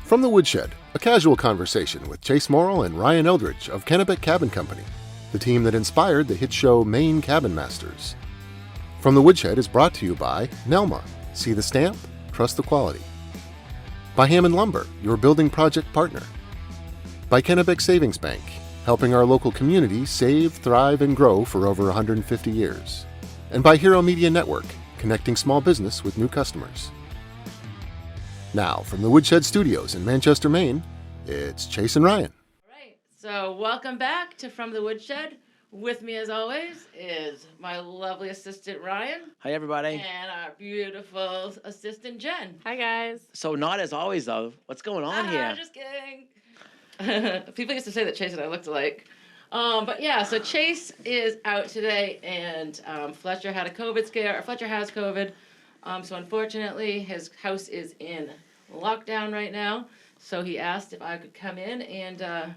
From the Woodshed, a casual conversation with Chase Morrill and Ryan Eldridge of Kennebec Cabin Company, the team that inspired the hit show Maine Cabin Masters. From the Woodshed is brought to you by Nelma. See the stamp? Trust the quality. By Hammond Lumber, your building project partner. By Kennebec Savings Bank, helping our local community save, thrive, and grow for over 150 years. And by Hero Media Network, connecting small business with new customers. Now, from the Woodshed Studios in Manchester, Maine, it's Chase and Ryan. All right, so welcome back to From the Woodshed. With me, as always, is my lovely assistant, Ryan. Hi, everybody. And our beautiful assistant, Jen. Hi, guys. So not as always, though. What's going on here? Just kidding. People used to say that Chase and I looked alike. But yeah, so Chase is out today, and Fletcher had a COVID scare. Fletcher has COVID. So unfortunately, his house is in lockdown right now. So he asked if I could come in and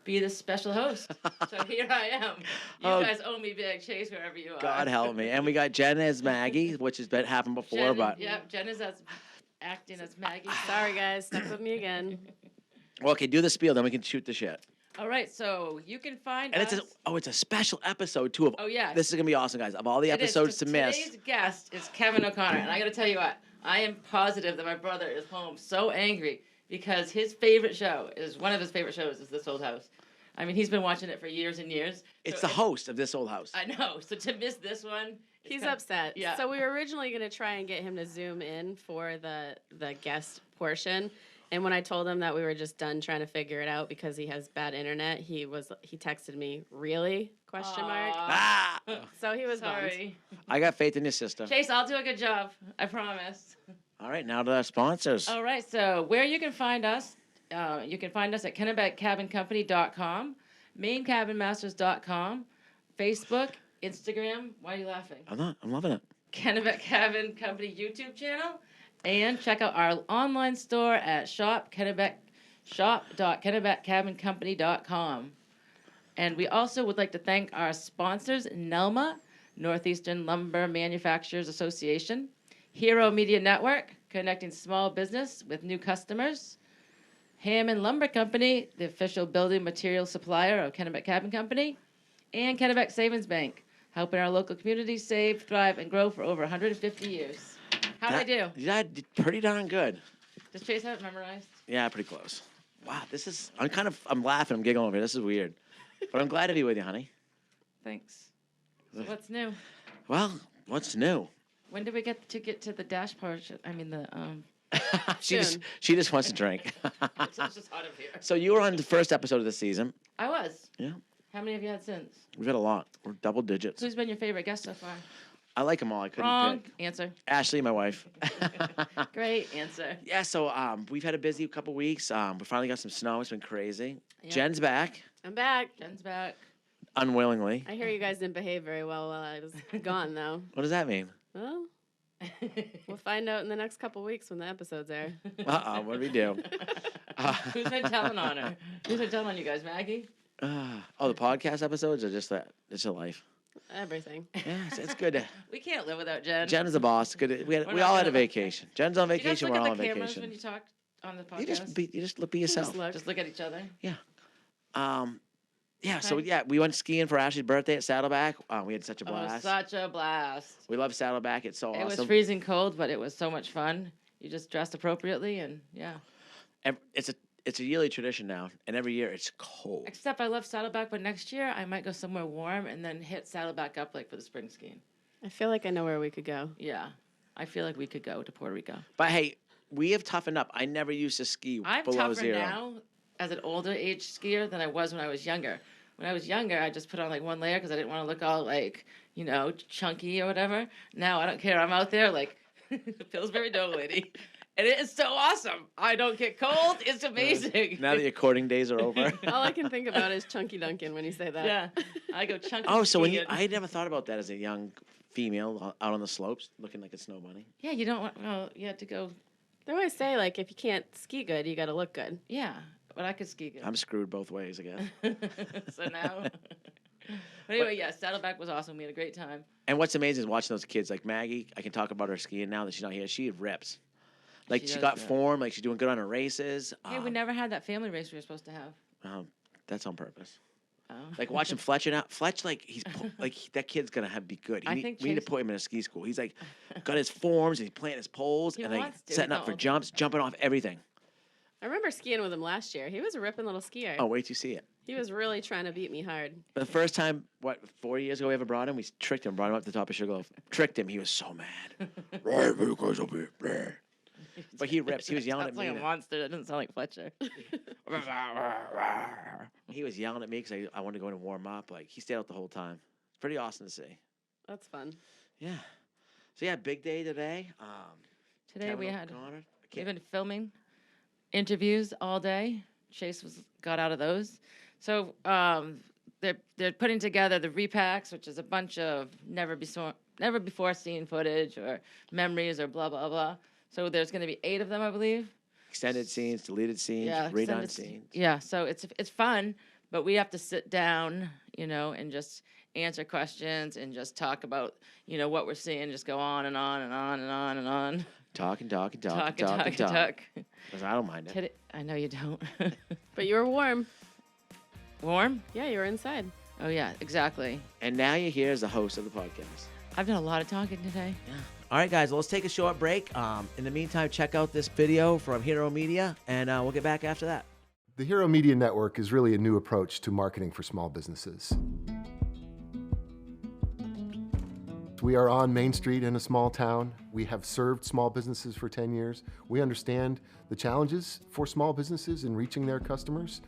be the special host. So here I am. You guys owe me big, Chase, wherever you are. God help me. And we got Jen as Maggie, which has happened before, but Jen is acting as Maggie. Sorry, guys. Stuck with me again. well, okay, do the spiel, then we can shoot the shit. All right, so you can find And us. it's a special episode too. Of This is gonna be awesome, guys. Of all the episodes to miss. Today's guest is Kevin OConnor, and I got to tell you what, I am positive that my brother is home so angry because his favorite show is one of his favorite shows is This Old House. I mean, he's been watching it for years and years. It's the host of This Old House. I know. So to miss this one, He's upset. Yeah. So we were originally going to try and get him to zoom in for the guest portion. And when I told him that we were just done trying to figure it out because he has bad internet, he texted me, "Really?" ? Ah! So he was Sorry. I got faith in your sister. Chase, I'll do a good job. I promise. All right, now to our sponsors. All right, so where you can find us at KennebeCCabinCompany.com, MaineCabinMasters.com, Facebook, Instagram. Why are you laughing? I'm loving it. Kennebec Cabin Company YouTube channel, and check out our online store at shop.KennebecCabinCompany.com. And we also would like to thank our sponsors, Nelma, Northeastern Lumber Manufacturers Association, Hero Media Network, connecting small business with new customers, Hammond Lumber Company, the official building material supplier of Kennebec Cabin Company, and Kennebec Savings Bank, helping our local community save, thrive, and grow for over 150 years. How'd I do? Yeah, pretty darn good. Does Chase have it memorized? Yeah, pretty close. Wow, I'm laughing, I'm giggling over here. This is weird. But I'm glad to be with you, honey. Thanks. So what's new? Well, what's new? When did we get to the dash portion? I mean, the she just wants to drink. it's just hot up here. So you were on the first episode of the season. I was. Yeah. How many have you had since? We've had a lot. We're double digits. Who's been your favorite guest so far? I like them all. I couldn't Wrong pick. answer. Ashley, my wife. Great answer. Yeah, so we've had a busy couple weeks. We finally got some snow. It's been crazy. Yeah. Jen's back. I'm back. Jen's back. Unwillingly. I hear you guys didn't behave very well while I was gone, though. What does that mean? Well, we'll find out in the next couple weeks when the episodes air. What do we do? Who's been telling on her? Who's been telling on you guys, Maggie? The podcast episodes are just that. It's your life. Everything. Yeah, it's good. We can't live without Jen. Jen is the boss. Good. We all had a vacation. Jen's on vacation. We're all on vacation. Do you guys look at the cameras vacation. when you talk on the podcast? You just be yourself. Just look at each other. Yeah. So we went skiing for Ashley's birthday at Saddleback. We had such a blast. Oh, such a blast. We love Saddleback. It's so awesome. It was freezing cold, but it was so much fun. You just dressed appropriately, and yeah. It's a yearly tradition now, and every year it's cold. Except I love Saddleback, but next year I might go somewhere warm and then hit Saddleback up like for the spring skiing. I feel like I know where we could go. Yeah. I feel like we could go to Puerto Rico. But hey, we have toughened up. I never used to ski I'm below tougher zero. now as an older age skier than I was when I was younger. When I was younger, I just put on like one layer because I didn't want to look all like, chunky or whatever. Now I don't care. I'm out there like Pillsbury Dough Lady. And it is so awesome. I don't get cold. It's amazing. Now that your courting days are over. All I can think about is Chunky Duncan when you say that. Yeah. I go chunky. So I I never thought about that as a young female out on the slopes looking like a snow bunny. Yeah, you don't want, you have to go. They always say, like, if you can't ski good, you got to look good. Yeah, but I could ski good. I'm screwed both ways, I guess. So now. But anyway, yeah, Saddleback was awesome. We had a great time. And what's amazing is watching those kids like Maggie. I can talk about her skiing now that she's not here. She rips. Like She she does got good. form. Like she's doing good on her races. Hey, we never had that family race we were supposed to have. That's on purpose. Oh. Like watching Fletcher now. Fletch, like that kid's gonna be good. I think We need to Chase- put him in a ski school. He's like got his forms. And he's planting his poles He and like wants to. setting He's up for not jumps, jumping off everything. I remember skiing with him last year. He was a ripping little skier. Oh, wait till you see it. He was really trying to beat me hard. The first time, 4 years ago we ever brought him, we tricked him, brought him up to the top of Sugarloaf. Tricked him. He was so mad. Right, you guys up here. But he rips. He was yelling at Sounds me. like a monster. That doesn't sound like Fletcher. He was yelling at me because I wanted to go in and warm up. Like, he stayed out the whole time. It's pretty awesome to see. That's fun. Yeah. So, yeah, big day today. Today Kevin we've OConnor. been filming interviews all day. Chase got out of those. So they're putting together the repacks, which is a bunch of never before seen footage or memories or blah blah blah. So there's going to be 8 of them, I believe. Extended scenes, deleted scenes, redone scenes. Yeah, so it's fun, but we have to sit down, and just answer questions and just talk about, what we're seeing. Just go on and on and on and on and on. Talk. Because Talk. I don't mind it. I know you don't. But you were warm. Warm? Yeah, you were inside. Oh yeah, exactly. And now you're here as the host of the podcast. I've done a lot of talking today. Yeah. All right, guys, well, let's take a short break. In the meantime, check out this video from Hero Media, and we'll get back after that. The Hero Media Network is really a new approach to marketing for small businesses. We are on Main Street in a small town. We have served small businesses for 10 years. We understand the challenges for small businesses in reaching their customers.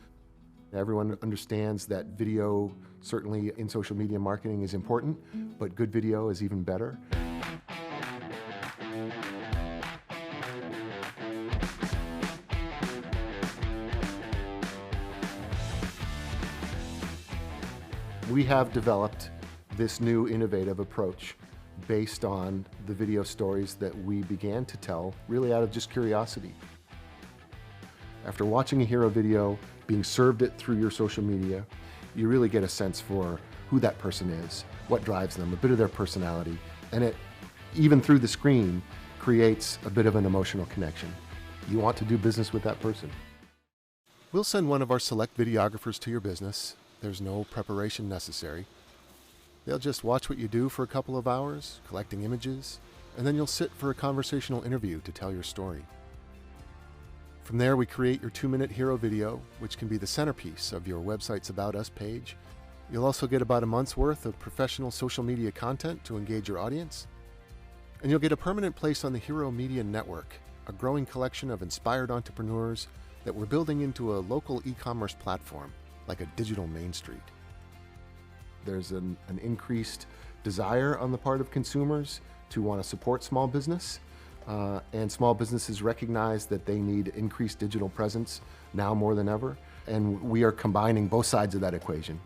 Everyone understands that video, certainly in social media marketing, is important, but good video is even better. We have developed this new innovative approach based on the video stories that we began to tell really out of just curiosity. After watching a hero video, being served it through your social media, you really get a sense for who that person is, what drives them, a bit of their personality, and it, even through the screen, creates a bit of an emotional connection. You want to do business with that person. We'll send one of our select videographers to your business. There's no preparation necessary. They'll just watch what you do for a couple of hours, collecting images, and then you'll sit for a conversational interview to tell your story. From there, we create your 2-minute hero video, which can be the centerpiece of your website's About Us page. You'll also get about a month's worth of professional social media content to engage your audience. And you'll get a permanent place on the Hero Media Network, a growing collection of inspired entrepreneurs that we're building into a local e-commerce platform, like a digital Main Street. There's an increased desire on the part of consumers to want to support small business, and small businesses recognize that they need increased digital presence now more than ever, and we are combining both sides of that equation.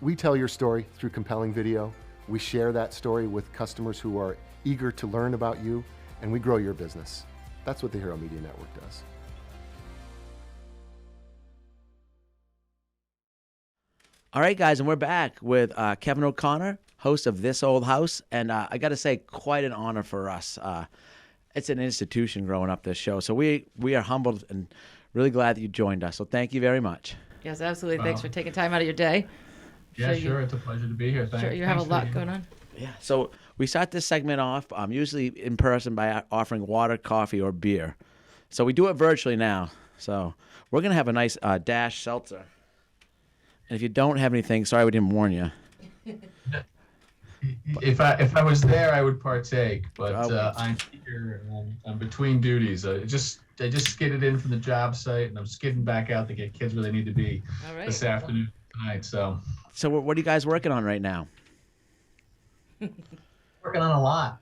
We tell your story through compelling video, we share that story with customers who are eager to learn about you, and we grow your business. That's what the Hero Media Network does. All right, guys, and we're back with Kevin OConnor, host of This Old House, and I got to say, quite an honor for us. It's an institution growing up, this show, so we are humbled and really glad that you joined us, so thank you very much. Yes, absolutely. Thanks for taking time out of your day. Yeah, sure. It's a pleasure to be here. Sure, you have a lot going on. Yeah, so we start this segment off usually in person by offering water, coffee, or beer. So we do it virtually now, so we're going to have a nice Dash seltzer. And if you don't have anything, sorry we didn't warn you. If I was there, I would partake, but I'm here. I'm between duties. I just skidded in from the job site, and I'm skidding back out to get kids where they need to be this afternoon tonight. So what are you guys working on right now? Working on a lot.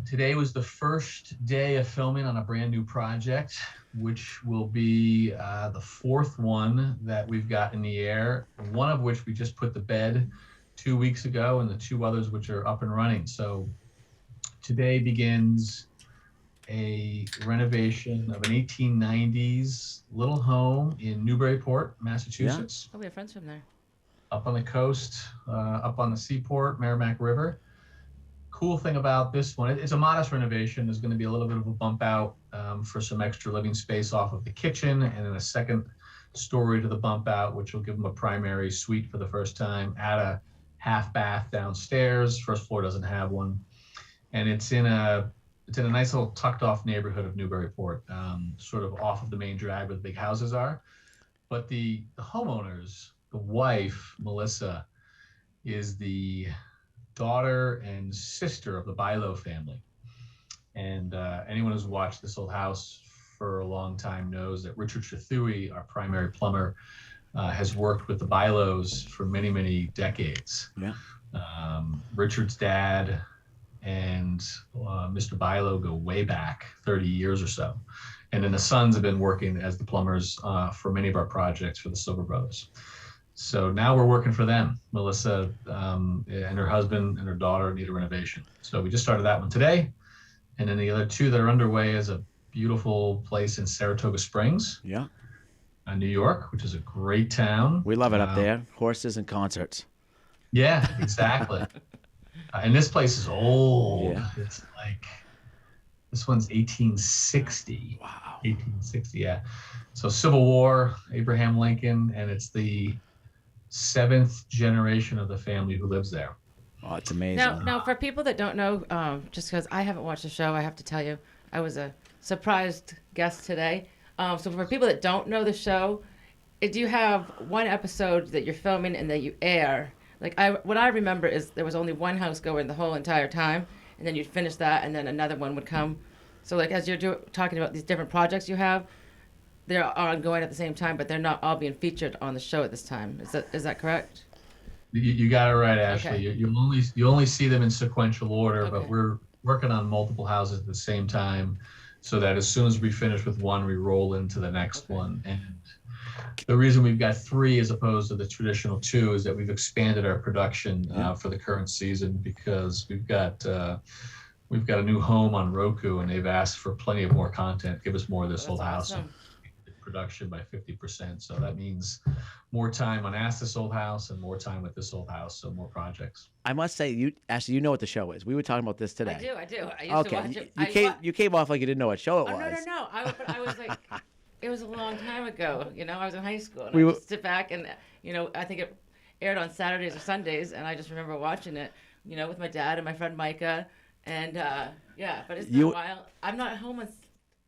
Today was the first day of filming on a brand new project, which will be the 4th one that we've got in the air, one of which we just put to bed 2 weeks ago, and the 2 others which are up and running. So today begins a renovation of an 1890s little home in Newburyport, Massachusetts. Oh, we have friends from there. Up on the coast, up on the seaport, Merrimack River, cool thing about this one, it's a modest renovation. There's going to be a little bit of a bump out for some extra living space off of the kitchen, and then a second story to the bump out, which will give them a primary suite for the first time. Add a half bath downstairs. First floor doesn't have one, and it's in a nice little tucked off neighborhood of Newburyport, sort of off of the main drag where the big houses are. But the homeowners, the wife, Melissa, is the daughter and sister of the Bilo family. And anyone who's watched This Old House for a long time knows that Richard Chathui, our primary plumber, has worked with the Bilos for many, many decades. Yeah. Richard's dad and Mr. Bilo go way back 30 years or so. And then the sons have been working as the plumbers for many of our projects for the Silver Brothers. So now we're working for them. Melissa and her husband and her daughter need a renovation. So we just started that one today. And then the other two that are underway is a beautiful place in Saratoga Springs, Yeah. New York, which is a great town. We love it up there. Horses and concerts. Yeah, exactly. And this place is old. Yeah. It's like, this one's 1860. Wow. 1860, yeah. So Civil War, Abraham Lincoln, and it's the 7th generation of the family who lives there. Oh, it's amazing. Now, for people that don't know, just because I haven't watched the show, I have to tell you, I was a surprised guest today. So for people that don't know the show, do you have one episode that you're filming and that you air? Like what I remember is there was only one house going the whole entire time, and then you'd finish that, and then another one would come. So like as you're talking about these different projects you have, they're ongoing at the same time, but they're not all being featured on the show at this time. Is that correct? You got it right, Ashley. Okay. You only see them in sequential order, but Okay. we're working on multiple houses at the same time, so that as soon as we finish with one, we roll into the next one. And the reason we've got 3 as opposed to the traditional 2 is that we've expanded our production for the current season, because we've got a new home on Roku, and they've asked for plenty of more content. Give us more of This Old House. Awesome. Production by 50%. So that means more time on Ask This Old House and more time with This Old House. So more projects. I must say, Ashley, you know what the show is. We were talking about this today. I do. I used to watch Okay, it. you came off like you didn't know what show it Oh, was. no. I was like, it was a long time ago. I was in high school, and We I were- just sit back and, I think it aired on Saturdays or Sundays, and I just remember watching it, with my dad and my friend Micah, and but it's been a while. I'm not home on.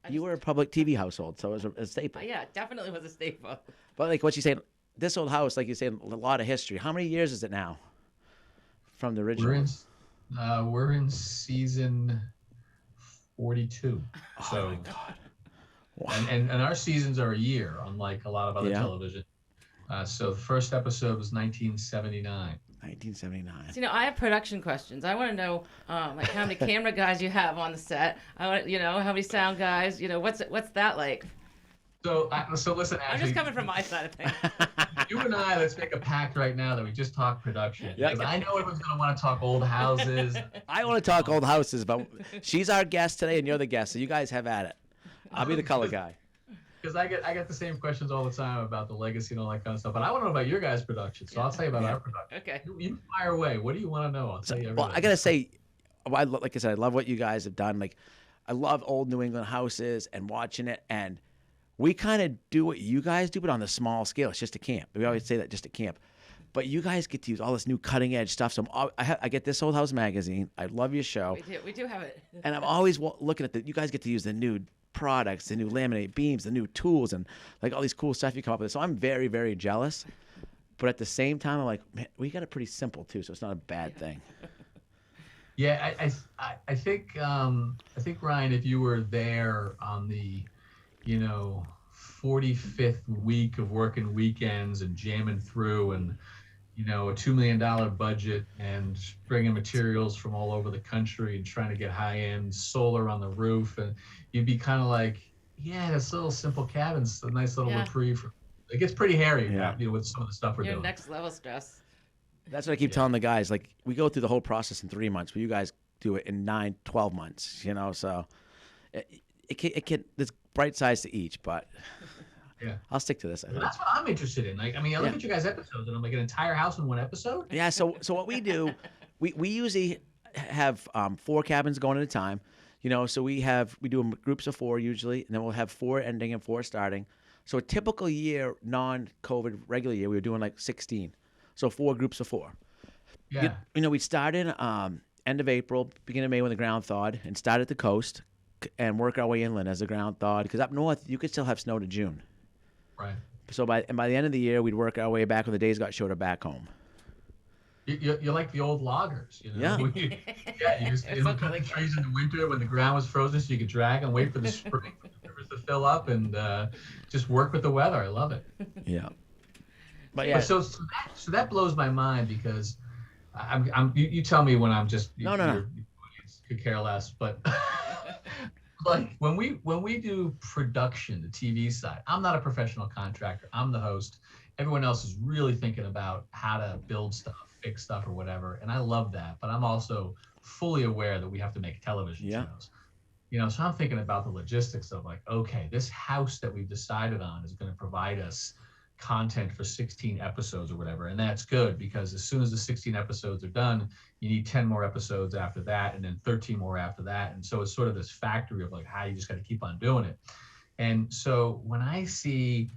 You were a public TV household, so it was a staple. Yeah, definitely was a staple. But like what you saying, This Old House, like you saying, a lot of history. How many years is it now from the original? We're in season 42. Oh my God. Wow. And our seasons are a year, unlike a lot of other Yeah. television. So the first episode was 1979. 1979. So, I have production questions. I want to know, like, how many camera guys you have on the set. I want, how many sound guys. What's that like? So listen, I'm Ashley, just coming from my side of things. you and I, let's make a pact right now that we just talk production. Yeah. Because I know everyone's going to want to talk old houses. I want to talk old houses, but she's our guest today, and you're the guest, so you guys have at it. I'll be the color guy. Because I get the same questions all the time about the legacy and all that kind of stuff. But I want to know about your guys' production, so I'll tell you about our production. Okay. You fire away. What do you want to know? I'll tell you everything. Well, I gotta say, like I said, I love what you guys have done. Like, I love old New England houses and watching it, and we kind of do what you guys do, but on the small scale. It's just a camp. We always say that, just a camp. But you guys get to use all this new cutting edge stuff. So I get This Old House magazine. I love your show, We do have it. and I'm always looking at you guys get to use the new products, the new laminate beams, the new tools, and like all these cool stuff you come up with. So I'm very, very jealous. But at the same time, I'm like, man, we got it pretty simple too, so it's not a bad thing. Yeah, I think Ryan, if you were there on the, 45th week of working weekends and jamming through, and a $2 million budget and bringing materials from all over the country and trying to get high-end solar on the roof, and you'd be kind of like, yeah, this little simple cabin's a nice little reprieve. It gets pretty hairy, with some of the stuff we're Your doing. next level stress. That's what I keep telling the guys. Like, we go through the whole process in 3 months, but you guys do it in 9, 12 months, so it can, there's bright sides to each, but Yeah. I'll stick to this. I think. That's what I'm interested in. Like, I look at you guys' episodes, and I'm like, an entire house in one episode. Yeah. So what we do, we usually, have 4 cabins going at a time. So we do groups of 4 usually, and then we'll have 4 ending and 4 starting. So a typical year, non-COVID regular year, we were doing like 16. So 4 groups of 4. Yeah. We started end of April, beginning of May when the ground thawed, and started at the coast and work our way inland as the ground thawed. Because up north, you could still have snow to June. Right. So by the end of the year, we'd work our way back when the days got shorter back home. You're like the old loggers, Yeah. You just cut the trees in the winter when the ground was frozen, so you could drag and wait for the spring for the rivers to fill up and just work with the weather. I love it. Yeah. But yeah. So that blows my mind because you tell me when I'm just No. your audience could care less, but like when we do production, the TV side, I'm not a professional contractor. I'm the host. Everyone else is really thinking about how to build stuff, fix stuff, or whatever, and I love that. But I'm also fully aware that we have to make television shows. So I'm thinking about the logistics of like, okay, this house that we've decided on is going to provide us content for 16 episodes or whatever, and that's good because as soon as the 16 episodes are done, you need 10 more episodes after that, and then 13 more after that, and so it's sort of this factory of like how you just got to keep on doing it. And so when I see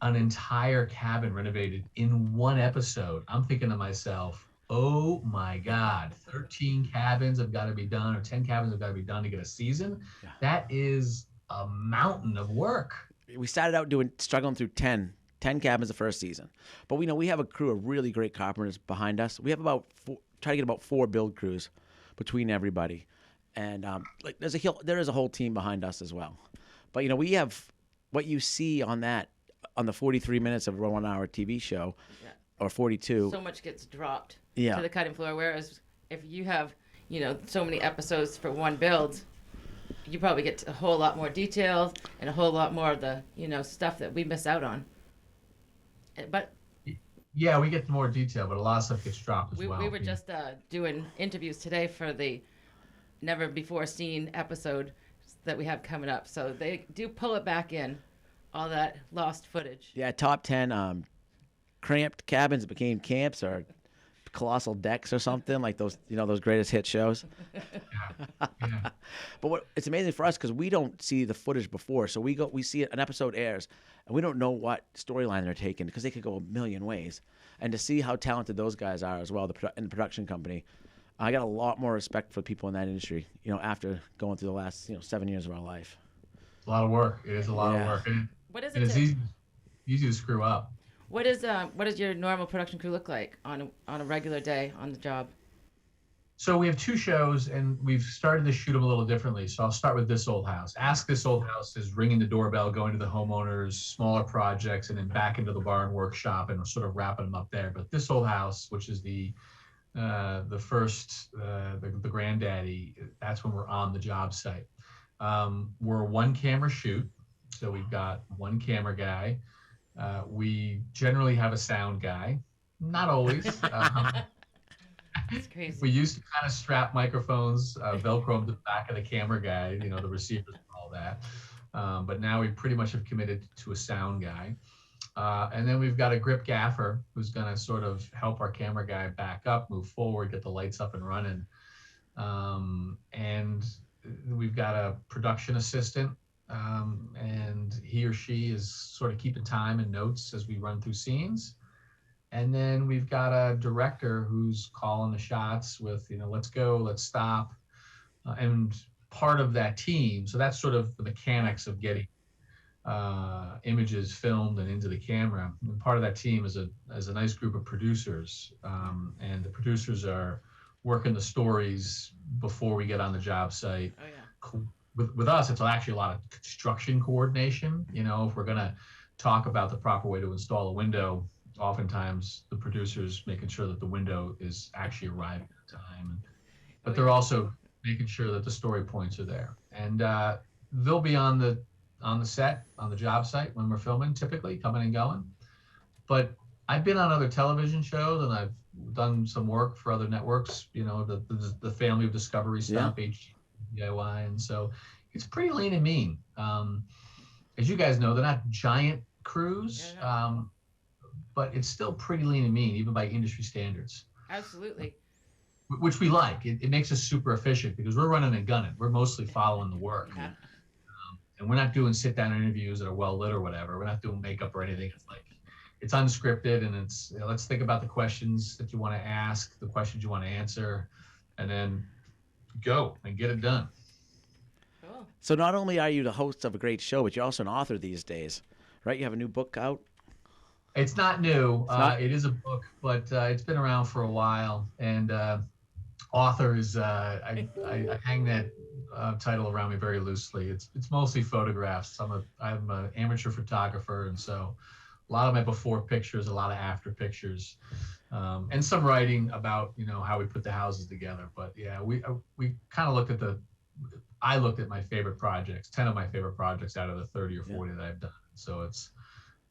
an entire cabin renovated in one episode, I'm thinking to myself, oh my God, 13 cabins have got to be done, or 10 cabins have got to be done to get a season. Yeah. That is a mountain of work. We started out struggling through 10 cabins the first season. But we have a crew of really great carpenters behind us. We have try to get about 4 build crews between everybody. And there is a whole team behind us as well. But we have what you see on the 43 minutes of a 1-hour TV show, or 42. So much gets dropped to the cutting floor. Whereas if you have, so many episodes for one build, you probably get a whole lot more details and a whole lot more of the, stuff that we miss out on. But yeah, we get more detail, but a lot of stuff gets dropped as well. We were just doing interviews today for the never before seen episode that we have coming up. So they do pull it back in. All that lost footage. Yeah, top 10 cramped cabins that became camps or colossal decks or something like those. Those greatest hit shows. Yeah. But it's amazing for us because we don't see the footage before, so we see an episode airs and we don't know what storyline they're taking because they could go a million ways. And to see how talented those guys are as well, in the production company, I got a lot more respect for people in that industry. After going through the last 7 years of our life. It's a lot of work. It is a lot of work. What is it? It's easy to screw up. What does your normal production crew look like on a regular day on the job? So we have 2 shows, and we've started to shoot them a little differently. So I'll start with This Old House. Ask This Old House is ringing the doorbell, going to the homeowners, smaller projects, and then back into the barn workshop, and sort of wrapping them up there. But This Old House, which is the first, the granddaddy, that's when we're on the job site. We're a 1-camera shoot. So we've got 1 camera guy. We generally have a sound guy. Not always. That's crazy. We used to kind of strap microphones, Velcro them to the back of the camera guy, the receivers and all that. But now we pretty much have committed to a sound guy. And then we've got a grip gaffer who's going to sort of help our camera guy back up, move forward, get the lights up and running. And we've got a production assistant. And he or she is sort of keeping time and notes as we run through scenes. And then we've got a director who's calling the shots with, let's go, let's stop. And part of that team, so that's sort of the mechanics of getting images filmed and into the camera. And part of that team is a nice group of producers. And the producers are working the stories before we get on the job site. Oh, yeah. With us, it's actually a lot of construction coordination. If we're going to talk about the proper way to install a window, oftentimes the producers making sure that the window is actually arriving in time. But they're also making sure that the story points are there. And they'll be on the set, on the job site when we're filming, typically coming and going. But I've been on other television shows and I've done some work for other networks, the Family of Discovery stuff, DIY, and so it's pretty lean and mean. As you guys know, they're not giant crews, Yeah. but it's still pretty lean and mean, even by industry standards. Absolutely. which we like. It makes us super efficient because we're running and gunning. We're mostly following the work. Yeah. And we're not doing sit-down interviews that are well lit or whatever. We're not doing makeup or anything. It's unscripted, and it's, let's think about the questions that you want to ask, the questions you want to answer, and then go and get it done. Cool. So not only are you the host of a great show, but you're also an author these days, right? You have a new book out. It's not new. not- It is a book, but it's been around for a while. And author is, I hang that title around me very loosely. It's mostly photographs. I'm an amateur photographer, and so a lot of my before pictures, a lot of after pictures, and some writing about how we put the houses together. But yeah, we kind of I looked at my favorite projects, 10 of my favorite projects out of the 30 or 40 that I've done. So it's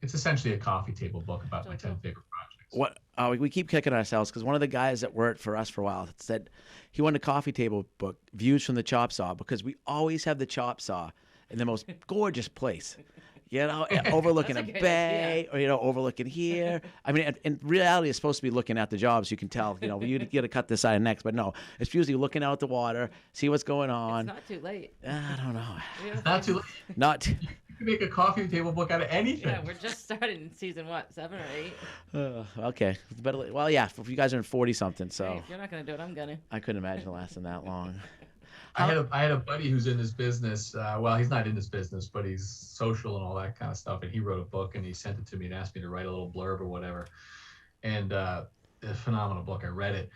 essentially a coffee table book about my 10 favorite projects. We keep kicking ourselves because one of the guys that worked for us for a while said he wanted a coffee table book, views from the chop saw, because we always have the chop saw in the most gorgeous place. Overlooking a That's a good bay, or overlooking here. I mean, in reality, it's supposed to be looking at the jobs. You can tell, you got to cut this side next, but no, it's usually looking out the water, see what's going on. It's not too late. I don't know. It's not too late. Not. You can make a coffee table book out of anything. Yeah, we're just started in season 7 or 8. Okay. It's better. Well, yeah. If you guys are in 40 something, so Hey, if you're not gonna do it, I'm gonna. I couldn't imagine it lasting that long. I had a buddy who's in this business. Well, he's not in this business, but he's social and all that kind of stuff. And he wrote a book and he sent it to me and asked me to write a little blurb or whatever. And a phenomenal book. I read it,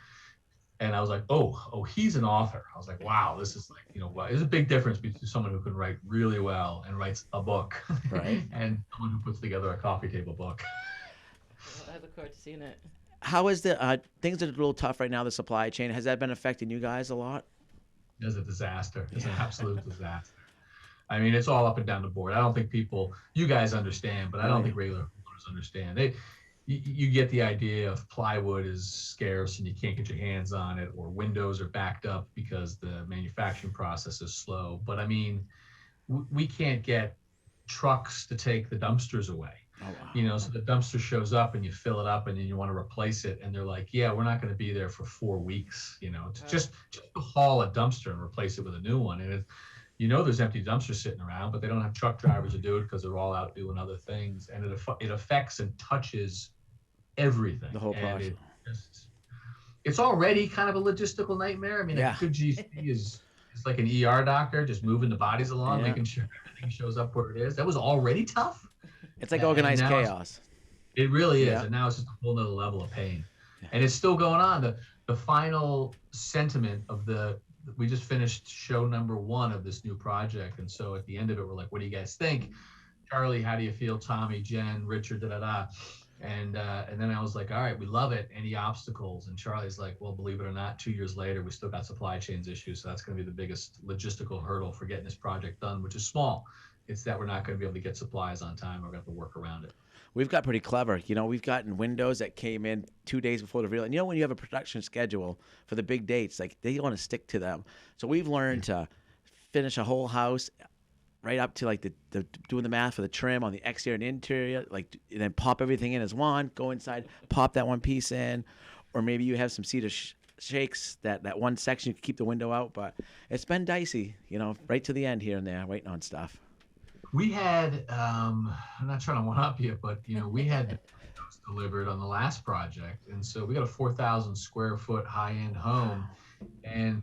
and I was like, oh, he's an author. I was like, wow, this is there's a big difference between someone who can write really well and writes a book, Right, and someone who puts together a coffee table book. Well, I look forward to seeing it. How is the things are a little tough right now? The supply chain, has that been affecting you guys a lot? It's a disaster. It's an absolute disaster. I mean, it's all up and down the board. I don't think you guys understand, but I don't think regular homeowners understand. You get the idea of plywood is scarce and you can't get your hands on it, or windows are backed up because the manufacturing process is slow. But I mean, we can't get trucks to take the dumpsters away. Oh, wow. So the dumpster shows up and you fill it up and then you want to replace it. And they're like, yeah, we're not going to be there for 4 weeks, to just to haul a dumpster and replace it with a new one. And there's empty dumpsters sitting around, but they don't have truck drivers to do it because they're all out doing other things. And it affects and touches everything. The whole process. It's already kind of a logistical nightmare. I mean, Yeah. a good GC is like an ER doctor, just moving the bodies along, Yeah. making sure everything shows up where it is. That was already tough. It's like And organized now chaos. It really is, Yeah. and now it's just a whole nother level of pain. Yeah. And it's still going on. The final sentiment of we just finished show number 1 of this new project, and so at the end of it, we're like, what do you guys think? Charlie, how do you feel? Tommy, Jen, Richard, And then I was like, all right, we love it. Any obstacles? And Charlie's like, well, believe it or not, 2 years later, we still got supply chains issues. So that's going to be the biggest logistical hurdle for getting this project done, which is small. It's that we're not going to be able to get supplies on time. We're going to have to work around it. We've got pretty clever. We've gotten windows that came in 2 days before the real. And when you have a production schedule for the big dates, like they want to stick to them. So we've learned to finish a whole house right up to like the doing the math for the trim on the exterior and interior, and then pop everything in as one, go inside, pop that one piece in, or maybe you have some cedar shakes that one section you can keep the window out. But it's been dicey, right to the end here and there, waiting on stuff. We had, I'm not trying to one-up you, but we had those delivered on the last project, and so we got a 4,000 square foot high-end home and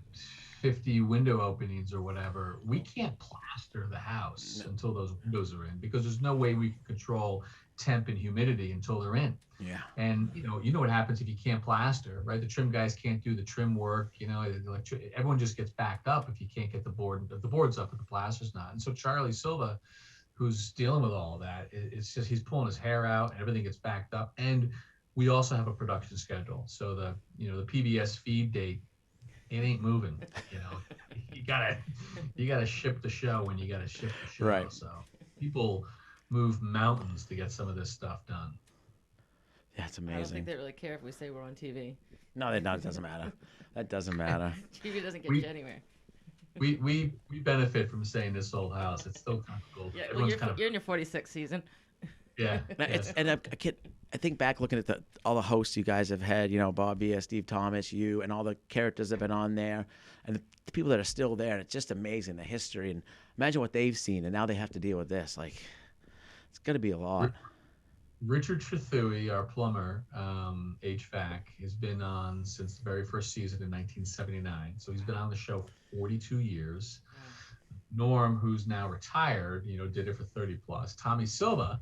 50 window openings or whatever. We can't plaster the house until those windows are in, because there's no way we can control temp and humidity until they're in. Yeah. And you know what happens if you can't plaster, right? The trim guys can't do the trim work. Everyone just gets backed up if you can't get the board's up, but the plaster's not. And so Charlie Silva, who's dealing with all of that, it's just he's pulling his hair out and everything gets backed up. And we also have a production schedule. So the PBS feed date, it ain't moving. You gotta ship the show when you gotta ship the show. Right. So people move mountains to get some of this stuff done. That's I don't amazing. think they really care if we say we're on TV. No, it doesn't matter. That doesn't matter. TV doesn't get you anywhere. We benefit from saying this old house. It's still kind of cool. Yeah, well, Everyone's you're in your 46th season. Yeah. Yes. I think back looking at all the hosts you guys have had, Bob Via, Steve Thomas, you, and all the characters that have been on there, and the people that are still there. And it's just amazing, the history. And imagine what they've seen, and now they have to deal with this. Like, it's going to be a lot. Richard Trethewey, our plumber, HVAC, has been on since the very first season in 1979. So he's been on the show for 42 years. Norm, who's now retired, did it for 30 plus. Tommy Silva,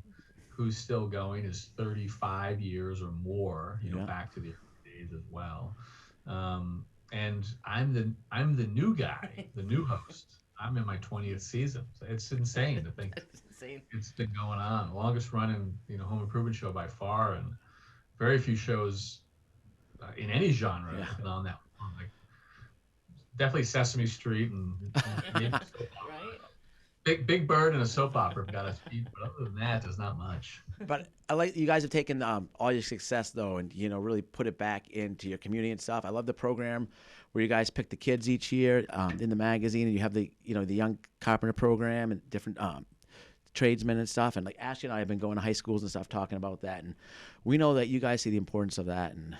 who's still going, is 35 years or more, back to the early days as well. And I'm the new guy, the new host. I'm in my 20th season. So it's insane to think it's been going on. Longest running, home improvement show by far, and very few shows in any genre have been on that long. Like, definitely Sesame Street and maybe Right. Big Bird and a soap opera have got us beat, but other than that, there's not much. But I like you guys have taken all your success though, and really put it back into your community and stuff. I love the program where you guys pick the kids each year in the magazine, and you have the the young carpenter program and different tradesmen and stuff. And like Ashley and I have been going to high schools and stuff talking about that, and we know that you guys see the importance of that. And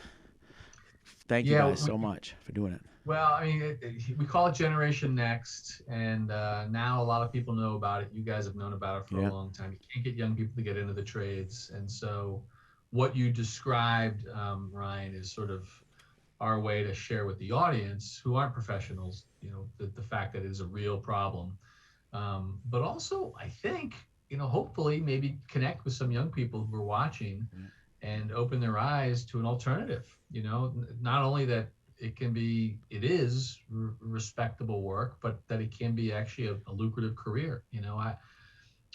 thank you guys so much for doing it. Well, I mean, we call it Generation Next, and now a lot of people know about it. You guys have known about it for a long time. You can't get young people to get into the trades, and so what you described, Ryan, is sort of our way to share with the audience who aren't professionals, the fact that it is a real problem, but also I think, hopefully maybe connect with some young people who are watching and open their eyes to an alternative. Not only that it is respectable work, but that it can be actually a lucrative career.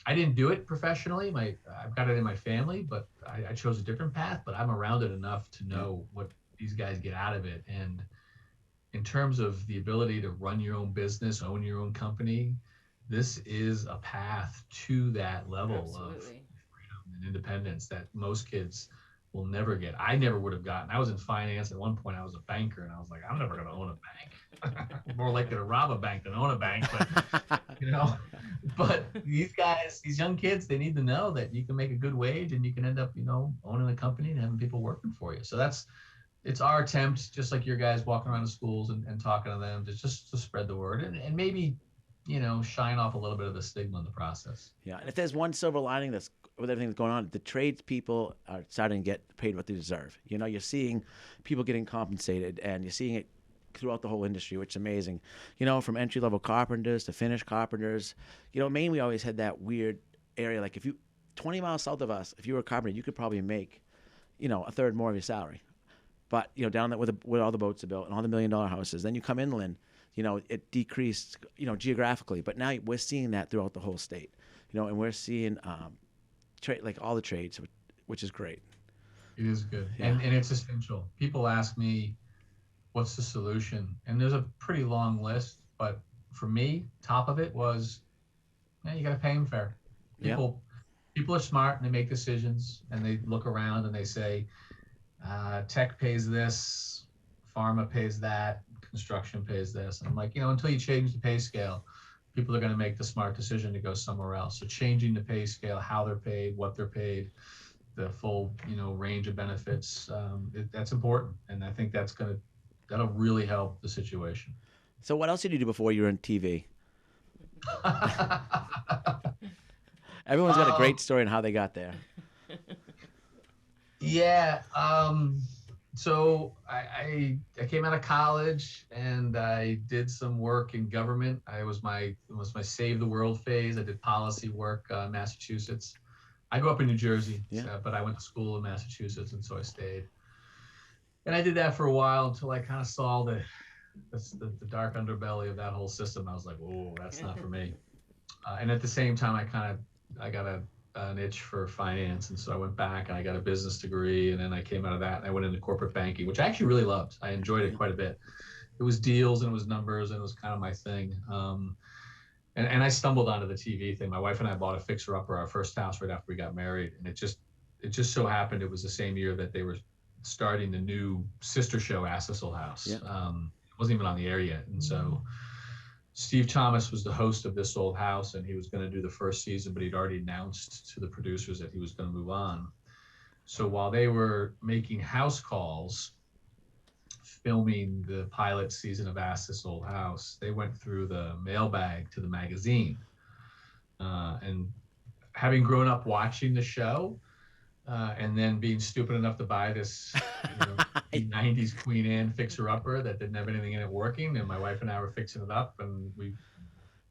I didn't do it professionally. I've got it in my family, but I chose a different path, but I'm around it enough to know what these guys get out of it. And in terms of the ability to run your own business, own your own company, this is a path to that level of freedom and independence that most kids will never get. I never would have gotten. I was in finance at one point. I was a banker, and I was like, I'm never going to own a bank. More likely to rob a bank than own a bank. But but these guys, these young kids, they need to know that you can make a good wage and you can end up, owning a company and having people working for you. So it's our attempt, just like your guys walking around the schools and talking to them, to spread the word and maybe, shine off a little bit of the stigma in the process. Yeah, and if there's one silver lining that's with everything that's going on, the tradespeople are starting to get paid what they deserve. You're seeing people getting compensated, and you're seeing it throughout the whole industry, which is amazing. From entry-level carpenters to finished carpenters. Maine, we always had that weird area. Like 20 miles south of us, if you were a carpenter, you could probably make, a third more of your salary. But, down there where all the boats are built and all the $1 million houses, then you come inland, it decreased, geographically. But now we're seeing that throughout the whole state, and we're seeing like all the trades, which is great. It is good. Yeah. And it's essential. People ask me, what's the solution? And there's a pretty long list, but for me, top of it was, you got to pay them fair. People are smart and they make decisions, and they look around and they say, tech pays this, pharma pays that, construction pays this. And I'm like, until you change the pay scale, people are going to make the smart decision to go somewhere else. So changing the pay scale, how they're paid, what they're paid, the full, range of benefits, that's important. And I think that'll really help the situation. So what else did you do before you were on TV? Everyone's got a great story on how they got there. Yeah. So I came out of college and I did some work in government. It was my Save the World phase. I did policy work in Massachusetts. I grew up in New Jersey, but I went to school in Massachusetts, and so I stayed. And I did that for a while until I kind of saw the dark underbelly of that whole system. I was like, whoa, that's not for me. And at the same time, I got an itch for finance, and so I went back and I got a business degree, and then I came out of that and I went into corporate banking, which I actually really loved. I enjoyed it quite a bit. It was deals and it was numbers and it was kind of my thing. And I stumbled onto the TV thing. My wife and I bought a fixer-upper, our first house, right after we got married, and it just so happened it was the same year that they were starting the new sister show, Assessel House. It wasn't even on the air yet, and so Steve Thomas was the host of This Old House, and he was going to do the first season, but he'd already announced to the producers that he was going to move on. So while they were making house calls, filming the pilot season of Ask This Old House, they went through the mailbag to the magazine. And having grown up watching the show, and then being stupid enough to buy this 90s Queen Anne fixer-upper that didn't have anything in it working, and my wife and I were fixing it up, and we,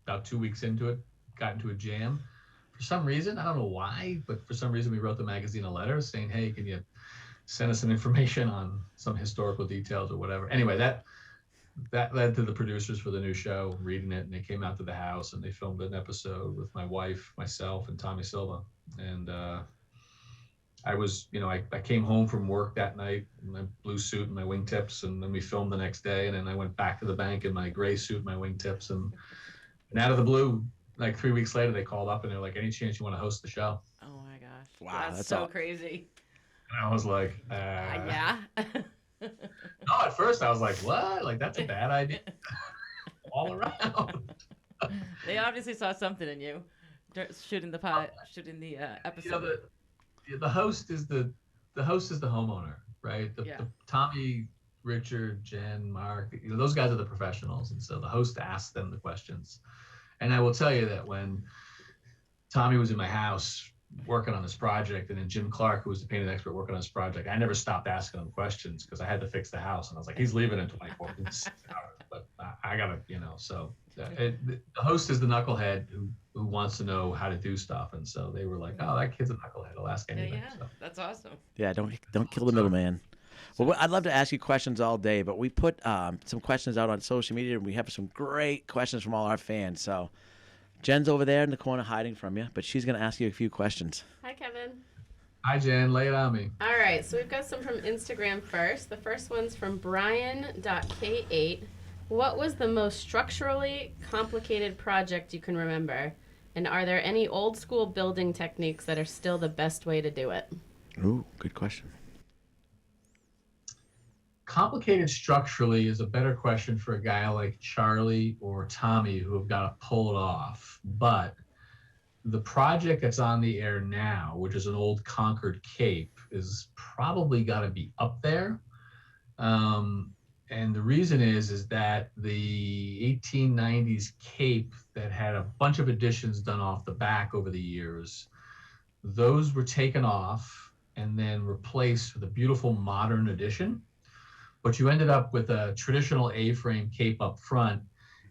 about 2 weeks into it, got into a jam. For some reason, I don't know why, but for some reason we wrote the magazine a letter saying, hey, can you send us some information on some historical details or whatever. Anyway, that led to the producers for the new show reading it, and they came out to the house and they filmed an episode with my wife, myself, and Tommy Silva. And I was, I came home from work that night in my blue suit and my wingtips, and then we filmed the next day, and then I went back to the bank in my gray suit and my wingtips, and out of the blue, like 3 weeks later, they called up and they're like, any chance you want to host the show? Oh my gosh. Wow, That's so crazy. And I was like, Yeah. No, at first I was like, what? Like, that's a bad idea. All around. They obviously saw something in you shooting the episode. The host is the homeowner, right? The Tommy, Richard, Jen, Mark, those guys are the professionals, and so the host asks them the questions. And I will tell you that when Tommy was in my house working on this project, and then Jim Clark, who was the painting expert working on this project, I never stopped asking him questions because I had to fix the house, and I was like, he's leaving in 24 hours, but I gotta, so the host is the knucklehead who wants to know how to do stuff, and so they were like, oh, that kid's a knucklehead, he'll ask anything. Yeah, so. That's awesome. Yeah, don't kill the middleman. Well, I'd love to ask you questions all day, but we put some questions out on social media, and we have some great questions from all our fans. So Jen's over there in the corner hiding from you, but she's going to ask you a few questions. Hi, Kevin. Hi, Jen. Lay it on me. All right, so we've got some from Instagram first. The first one's from Brian.K8. What was the most structurally complicated project you can remember? And are there any old school building techniques that are still the best way to do it? Ooh, good question. Complicated structurally is a better question for a guy like Charlie or Tommy who have got to pull it off. But the project that's on the air now, which is an old Concord Cape, is probably got to be up there. And the reason is that the 1890s Cape that had a bunch of additions done off the back over the years, those were taken off and then replaced with a beautiful modern addition. But you ended up with a traditional A-frame Cape up front,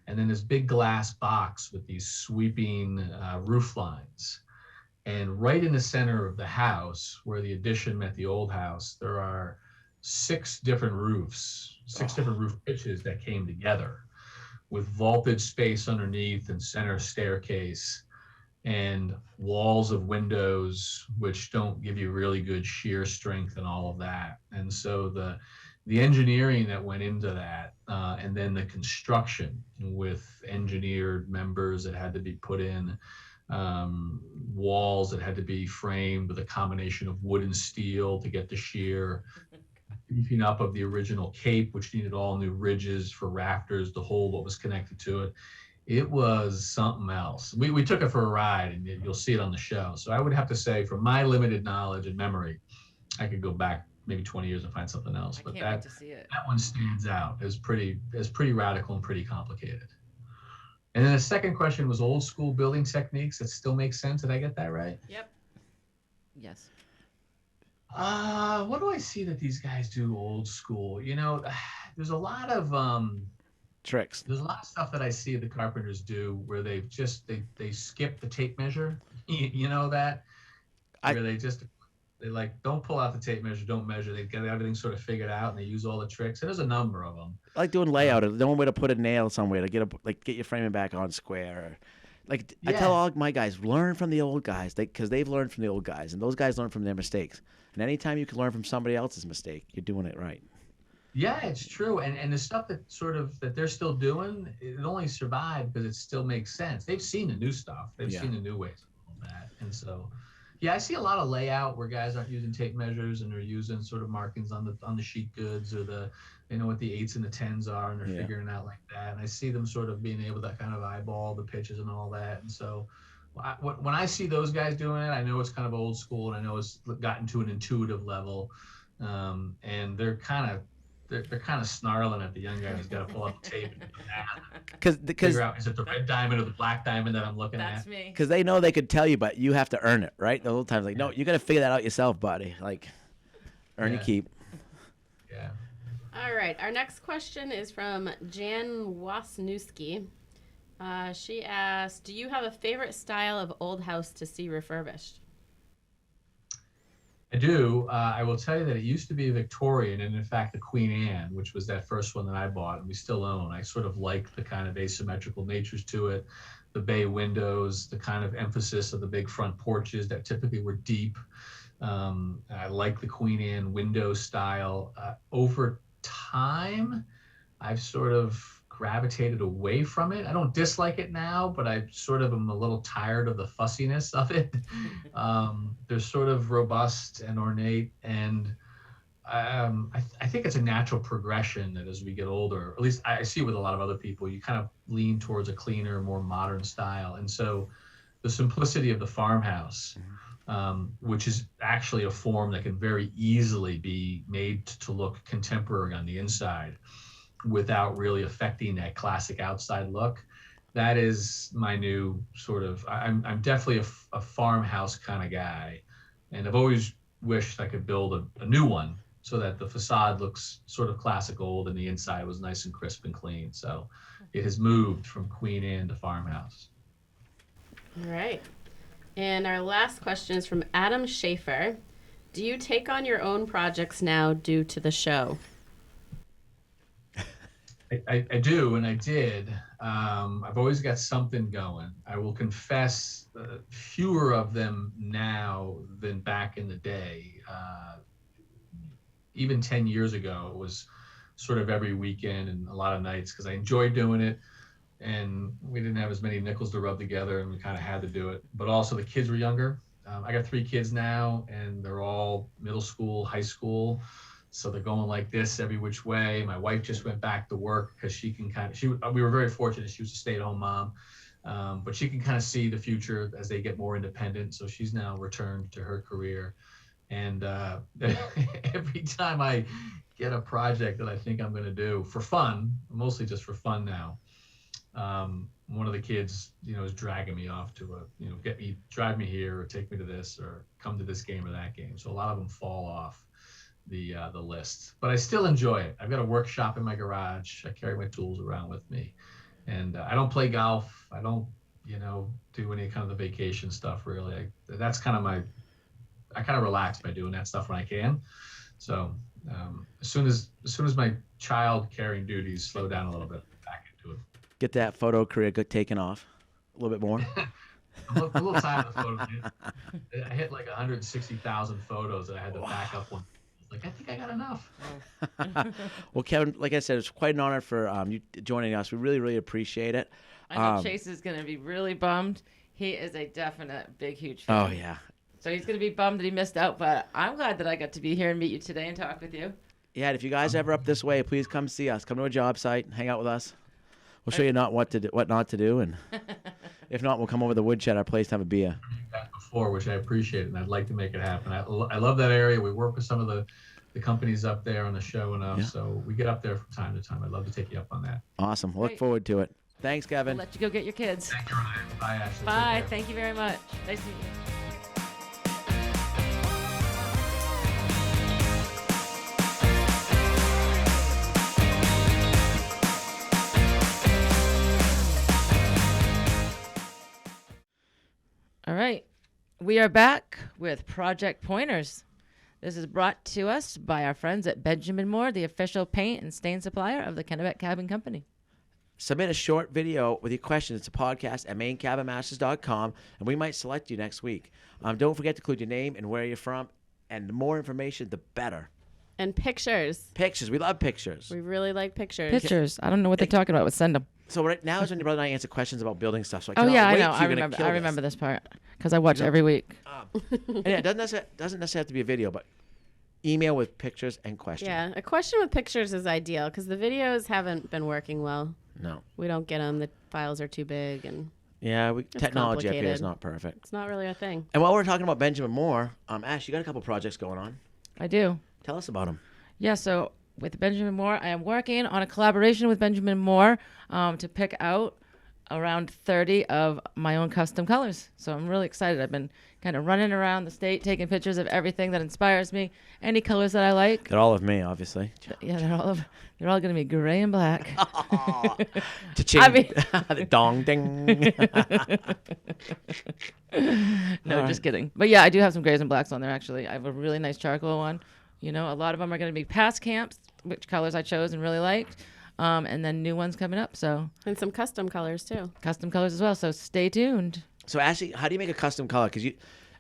and then this big glass box with these sweeping roof lines. And right in the center of the house, where the addition met the old house, there are 6 different roofs, 6 different roof pitches that came together with vaulted space underneath and center staircase and walls of windows, which don't give you really good shear strength and all of that. And so the engineering that went into that, and then the construction with engineered members that had to be put in, walls that had to be framed with a combination of wood and steel to get the shear, beefing up of the original Cape, which needed all new ridges for rafters to hold what was connected to it. It was something else. We took it for a ride, and you'll see it on the show. So I would have to say, from my limited knowledge and memory, I could go back maybe 20 years and find something else. I But can't wait to see it. that one stands out as pretty radical and pretty complicated. And then the second question was old school building techniques that still make sense. Did I get that right? Yep. Yes. What do I see that these guys do old school? There's a lot of Tricks. there's a lot of stuff that I see the carpenters do where they skip the tape measure. You know that? Where they like don't pull out the tape measure, don't measure. They get everything sort of figured out, and they use all the tricks. And there's a number of them. I like doing layout. The one way to put a nail somewhere to get your framing back on square. I tell all my guys, learn from the old guys, because they've learned from the old guys, and those guys learn from their mistakes. And anytime you can learn from somebody else's mistake, you're doing it right. Yeah, it's true. And the stuff that they're still doing, it only survived because it still makes sense. They've seen the new stuff. They've seen the new ways of all that. And so Yeah, I see a lot of layout where guys aren't using tape measures and they're using sort of markings on the sheet goods, or they know what the 8s and the 10s are, and they're figuring it out like that. And I see them sort of being able to kind of eyeball the pitches and all that. And so when I see those guys doing it, I know it's kind of old school, and I know it's gotten to an intuitive level. And they're kind of snarling at the young guy who's got to pull up the tape and do the math. Because Figure out, is it the red diamond or the black diamond that I'm looking at? That's me. Because they know they could tell you, but you have to earn it, right? The whole time, like, no, you got to figure that out yourself, buddy. Like, earn your keep. Yeah. All right. Our next question is from Jan Wasniewski. She asked, do you have a favorite style of old house to see refurbished? I do. I will tell you that it used to be a Victorian, and in fact, the Queen Anne, which was that first one that I bought and we still own. I sort of like the kind of asymmetrical natures to it, the bay windows, the kind of emphasis of the big front porches that typically were deep. I like the Queen Anne window style. Over time, I've sort of gravitated away from it. I don't dislike it now, but I sort of am a little tired of the fussiness of it. They're sort of robust and ornate, and I think it's a natural progression that as we get older, at least I see with a lot of other people, you kind of lean towards a cleaner, more modern style. And so the simplicity of the farmhouse, which is actually a form that can very easily be made to look contemporary on the inside without really affecting that classic outside look. That is my new sort of, I'm definitely a farmhouse kind of guy. And I've always wished I could build a new one so that the facade looks sort of classic old and the inside was nice and crisp and clean. So it has moved from Queen Anne to farmhouse. All right. And our last question is from Adam Schaefer. Do you take on your own projects now due to the show? I do, and I did. I've always got something going. I will confess, fewer of them now than back in the day. Even 10 years ago, it was sort of every weekend and a lot of nights because I enjoyed doing it, and we didn't have as many nickels to rub together, and we kind of had to do it. But also the kids were younger. I got 3 kids now, and they're all middle school, high school. So they're going like this every which way. My wife just went back to work because she can we were very fortunate. She was a stay-at-home mom, but she can kind of see the future as they get more independent. So she's now returned to her career. And every time I get a project that I think I'm going to do for fun, mostly just for fun now, one of the kids, is dragging me off to drive me here or take me to this or come to this game or that game. So a lot of them fall off the list, but I still enjoy it. I've got a workshop in my garage. I carry my tools around with me, and I don't play golf. I don't, do any kind of the vacation stuff really. That's kind of I kind of relax by doing that stuff when I can. So as soon as my child carrying duties slow down a little bit, back into it. Get that photo career taken off a little bit more. I'm a little tired of the photos. I hit like 160,000 photos that I had to back up one. Like, I think I got enough. Well, Kevin, like I said, it's quite an honor for you joining us. We really, really appreciate it. I know Chase is going to be really bummed. He is a definite big, huge fan. Oh, yeah. So he's going to be bummed that he missed out, but I'm glad that I got to be here and meet you today and talk with you. Yeah, and if you guys ever up this way, please come see us. Come to a job site, hang out with us. We'll show you what not to do, and if not, we'll come over to the Woodshed, our place, to have a beer. Before, which I appreciate, and I'd like to make it happen. I love that area. We work with some of the companies up there on the show enough, so we get up there from time to time. I'd love to take you up on that. Awesome. Look forward to it. Thanks, Kevin. We'll let you go get your kids. Thank you, Ryan. Bye, Ashley. Bye. Thank you very much. Nice to meet you. All right, we are back with Project Pointers. This is brought to us by our friends at Benjamin Moore, the official paint and stain supplier of the Kennebec Cabin Company. Submit a short video with your questions to podcast at mainecabinmasters.com, and we might select you next week. Don't forget to include your name and where you're from, and the more information, the better. And pictures. Pictures. We love pictures. We really like pictures. Pictures. I don't know what they're talking about, but send them. So right now is when your brother and I answer questions about building stuff. So I Oh cannot yeah, I wait know. till you're gonna kill I this. remember this part because I watch every week. And yeah, it doesn't necessarily have to be a video, but email with pictures and questions. Yeah, a question with pictures is ideal because the videos haven't been working well. No. We don't get them. The files are too big, and Yeah, technology up here is complicated. not perfect. it's not really a thing. And while we're talking about Benjamin Moore, Ash, you got a couple projects going on. I do. Tell us about them. Yeah, so with Benjamin Moore, I am working on a collaboration with Benjamin Moore to pick out around 30 of my own custom colors. So I'm really excited. I've been kind of running around the state taking pictures of everything that inspires me, any colors that I like. They're all of me, obviously. Yeah, they're all going to be gray and black. Cha-ching. I mean- The dong ding. No, just kidding. But yeah, I do have some grays and blacks on there, actually. I have a really nice charcoal one. You know, a lot of them are going to be past camps, which colors I chose and really liked. And then new ones coming up. So And some custom colors too. custom colors as well. So stay tuned. So, Ashley, how do you make a custom color? Because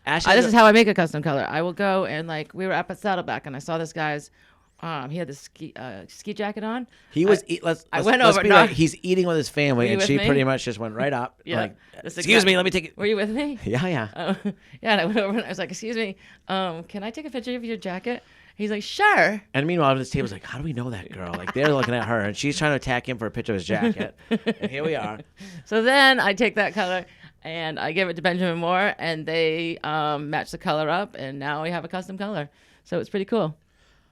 Ash, This is how I make a custom color. I will go and we were up at Saddleback and I saw this guy's, he had this ski jacket on. he was. I went let's over- be no. right, he's eating with his family, Were you and with she me? pretty much just went right up. Yeah. Like, That's excuse me, exact- let me take it. Were you with me? Yeah, yeah. Yeah, and I went over and I was like, excuse me, can I take a picture of your jacket? He's like, sure. And meanwhile, this table's like, how do we know that girl? Like, they're looking at her, and she's trying to attack him for a picture of his jacket. And here we are. So then I take that color and I give it to Benjamin Moore, and they match the color up, and now we have a custom color. So it's pretty cool.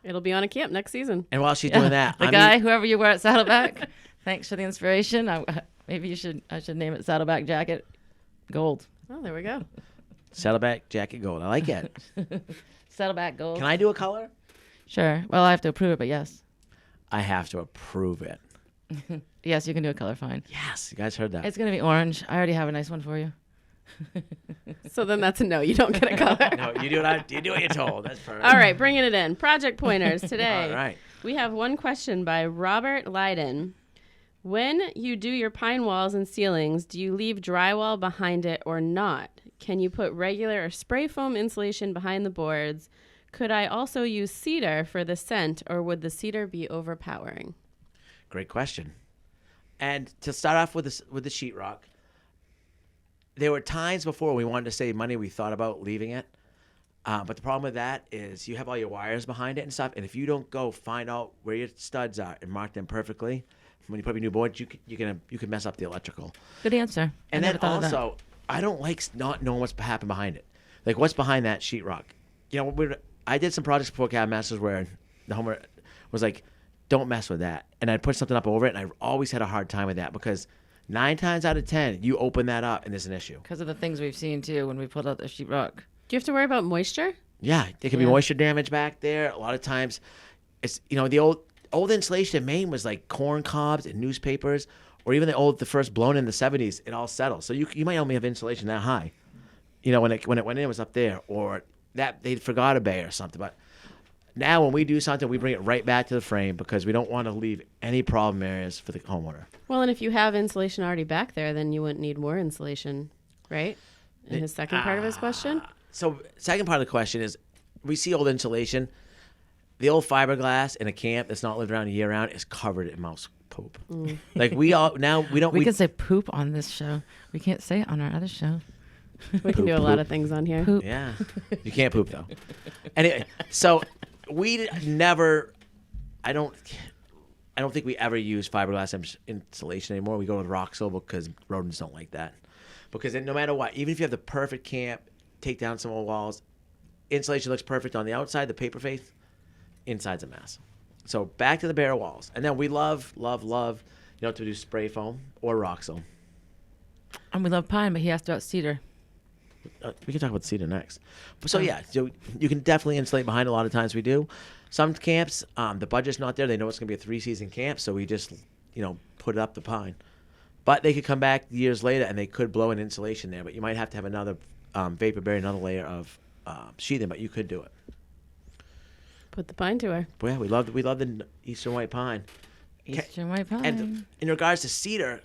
It'll be on a camp next season. And while she's doing that, Whoever you were at Saddleback, thanks for the inspiration. Maybe I should name it Saddleback Jacket Gold. Oh, there we go. Saddleback jacket gold. I like it. Saddleback Gold. Can I do a color? Sure. Well, I have to approve it, but yes. I have to approve it. Yes, you can do a color fine. Yes, you guys heard that. It's going to be orange. I already have a nice one for you. So then that's a no. You don't get a color. No, you do what you're told. That's perfect. All right, bringing it in. Project pointers today. All right. We have one question by Robert Lydon. When you do your pine walls and ceilings, do you leave drywall behind it or not? Can you put regular or spray foam insulation behind the boards? Could I also use cedar for the scent, or would the cedar be overpowering? Great question. And to start off with the sheetrock, there were times before we wanted to save money, we thought about leaving it. But the problem with that is you have all your wires behind it and stuff, and if you don't go find out where your studs are and mark them perfectly, when you put up your new board, you can mess up the electrical. Good answer. And I then never thought of that. also, I don't like not knowing what's happened behind it. Like, what's behind that sheetrock? You know, I did some projects before Cabin Masters where the homeowner was like, don't mess with that. And I'd put something up over it, and I always had a hard time with that because 9 times out of 10, you open that up, and there's an issue. Because of the things we've seen, too, when we pulled out the sheetrock. Do you have to worry about moisture? Yeah, there could be moisture damage back there. A lot of times, it's, you know, the old insulation in Maine was like corn cobs and newspapers, or even the first blown in the 70s, it all settles. So you might only have insulation that high. You know, when it went in, it was up there, or that they forgot a bay or something. But now when we do something, we bring it right back to the frame because we don't want to leave any problem areas for the homeowner. Well, and if you have insulation already back there, then you wouldn't need more insulation, right? In his second part of his question? So second part of the question is, we see old insulation. The old fiberglass in a camp that's not lived around year round is covered in mouse poop. Like we can say poop on this show. We can't say it on our other show. We can do a lot of things on here. Poop. Yeah, you can't poop though. Anyway, so we never. I don't think we ever use fiberglass insulation anymore. We go with Roxol because rodents don't like that. Because no matter what, even if you have the perfect camp, take down some old walls, insulation looks perfect on the outside, the paper face, inside's a mess. So back to the bare walls, and then we love, to do spray foam or Roxol. And we love pine, but he asked about cedar. We can talk about cedar next. So so you can definitely insulate behind. A lot of times we do. Some camps, the budget's not there. They know it's going to be a 3-season camp, so we just, put it up the pine. But they could come back years later and they could blow an insulation there. But you might have to have another vapor barrier, another layer of sheathing. But you could do it. Put the pine to her. But yeah, we love the eastern white pine. Eastern white pine. And in regards to cedar,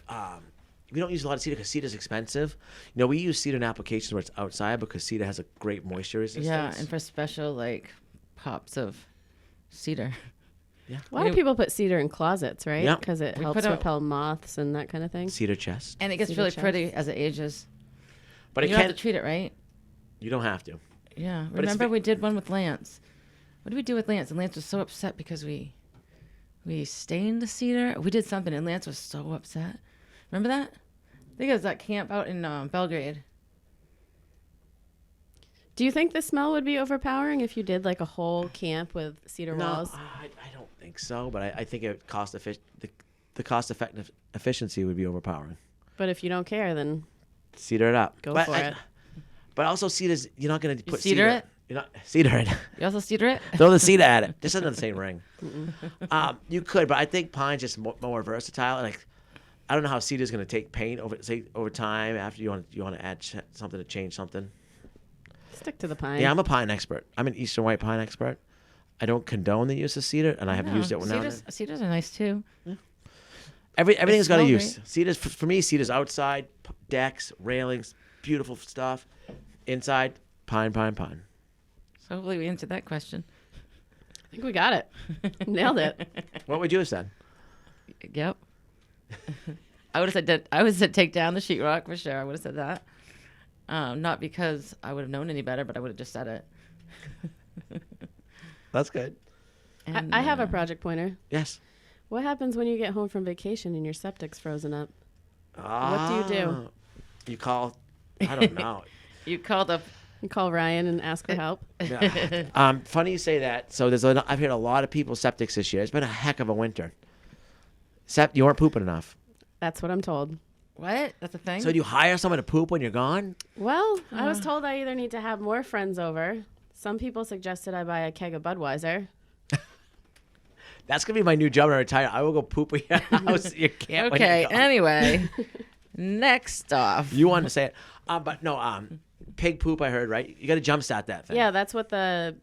we don't use a lot of cedar because cedar's expensive. We use cedar in applications where it's outside because cedar has a great moisture resistance. Yeah, and for special pops of cedar. Yeah. A lot of people put cedar in closets, right? Yeah. Because it We helps put out- repel moths and that kind of thing. Cedar chest. And it gets Cedar really chest. pretty as it ages. But you it don't have can't. to treat it, right? You don't have to. Yeah. But it's Remember ve- we did one with Lance. What did we do with Lance? And Lance was so upset because we stained the cedar. We did something, and Lance was so upset. Remember that? I think it was that camp out in Belgrade. Do you think the smell would be overpowering if you did like a whole camp with cedar walls? I don't think so. But I think it the cost effective efficiency would be overpowering. But if you don't care, then Cedar it up. go But for it. But also cedars, you're not going to put cedar it? You're not cedar it. You also cedar it? Throw the cedar at it. Just another same ring. You could, but I think pine's just more versatile. Like, I don't know how cedar's going to take paint over time. After you want to add something to change something. Stick to the pine. Yeah, I'm a pine expert. I'm an Eastern white pine expert. I don't condone the use of cedar, and I have used it now and then. Cedars are nice too. Everything's got a smell use. great. Cedars for me. Cedars outside, decks, railings, beautiful stuff. Inside, pine. So hopefully we answered that question. I think we got it. Nailed it. What would you have said? Yep. I would have said that. I would have said take down the sheetrock for sure. I would have said that. Not because I would have known any better, but I would have just said it. That's good. And, I have a project pointer. Yes. What happens when you get home from vacation and your septic's frozen up? What do you do? You call. I don't know. You called up. You call Ryan and ask for help. Funny you say that. So I've heard a lot of people's septics this year. It's been a heck of a winter. You weren't pooping enough. That's what I'm told. What? That's a thing? So do you hire someone to poop when you're gone? Well, I was told I either need to have more friends over. Some people suggested I buy a keg of Budweiser. That's gonna be my new job when I retire. I will go poop at your house. You can't. when Okay, you're gone. anyway. Next off. You wanted to say it, but no. Pig poop. I heard right. You got to jumpstart that thing. Yeah, that's what the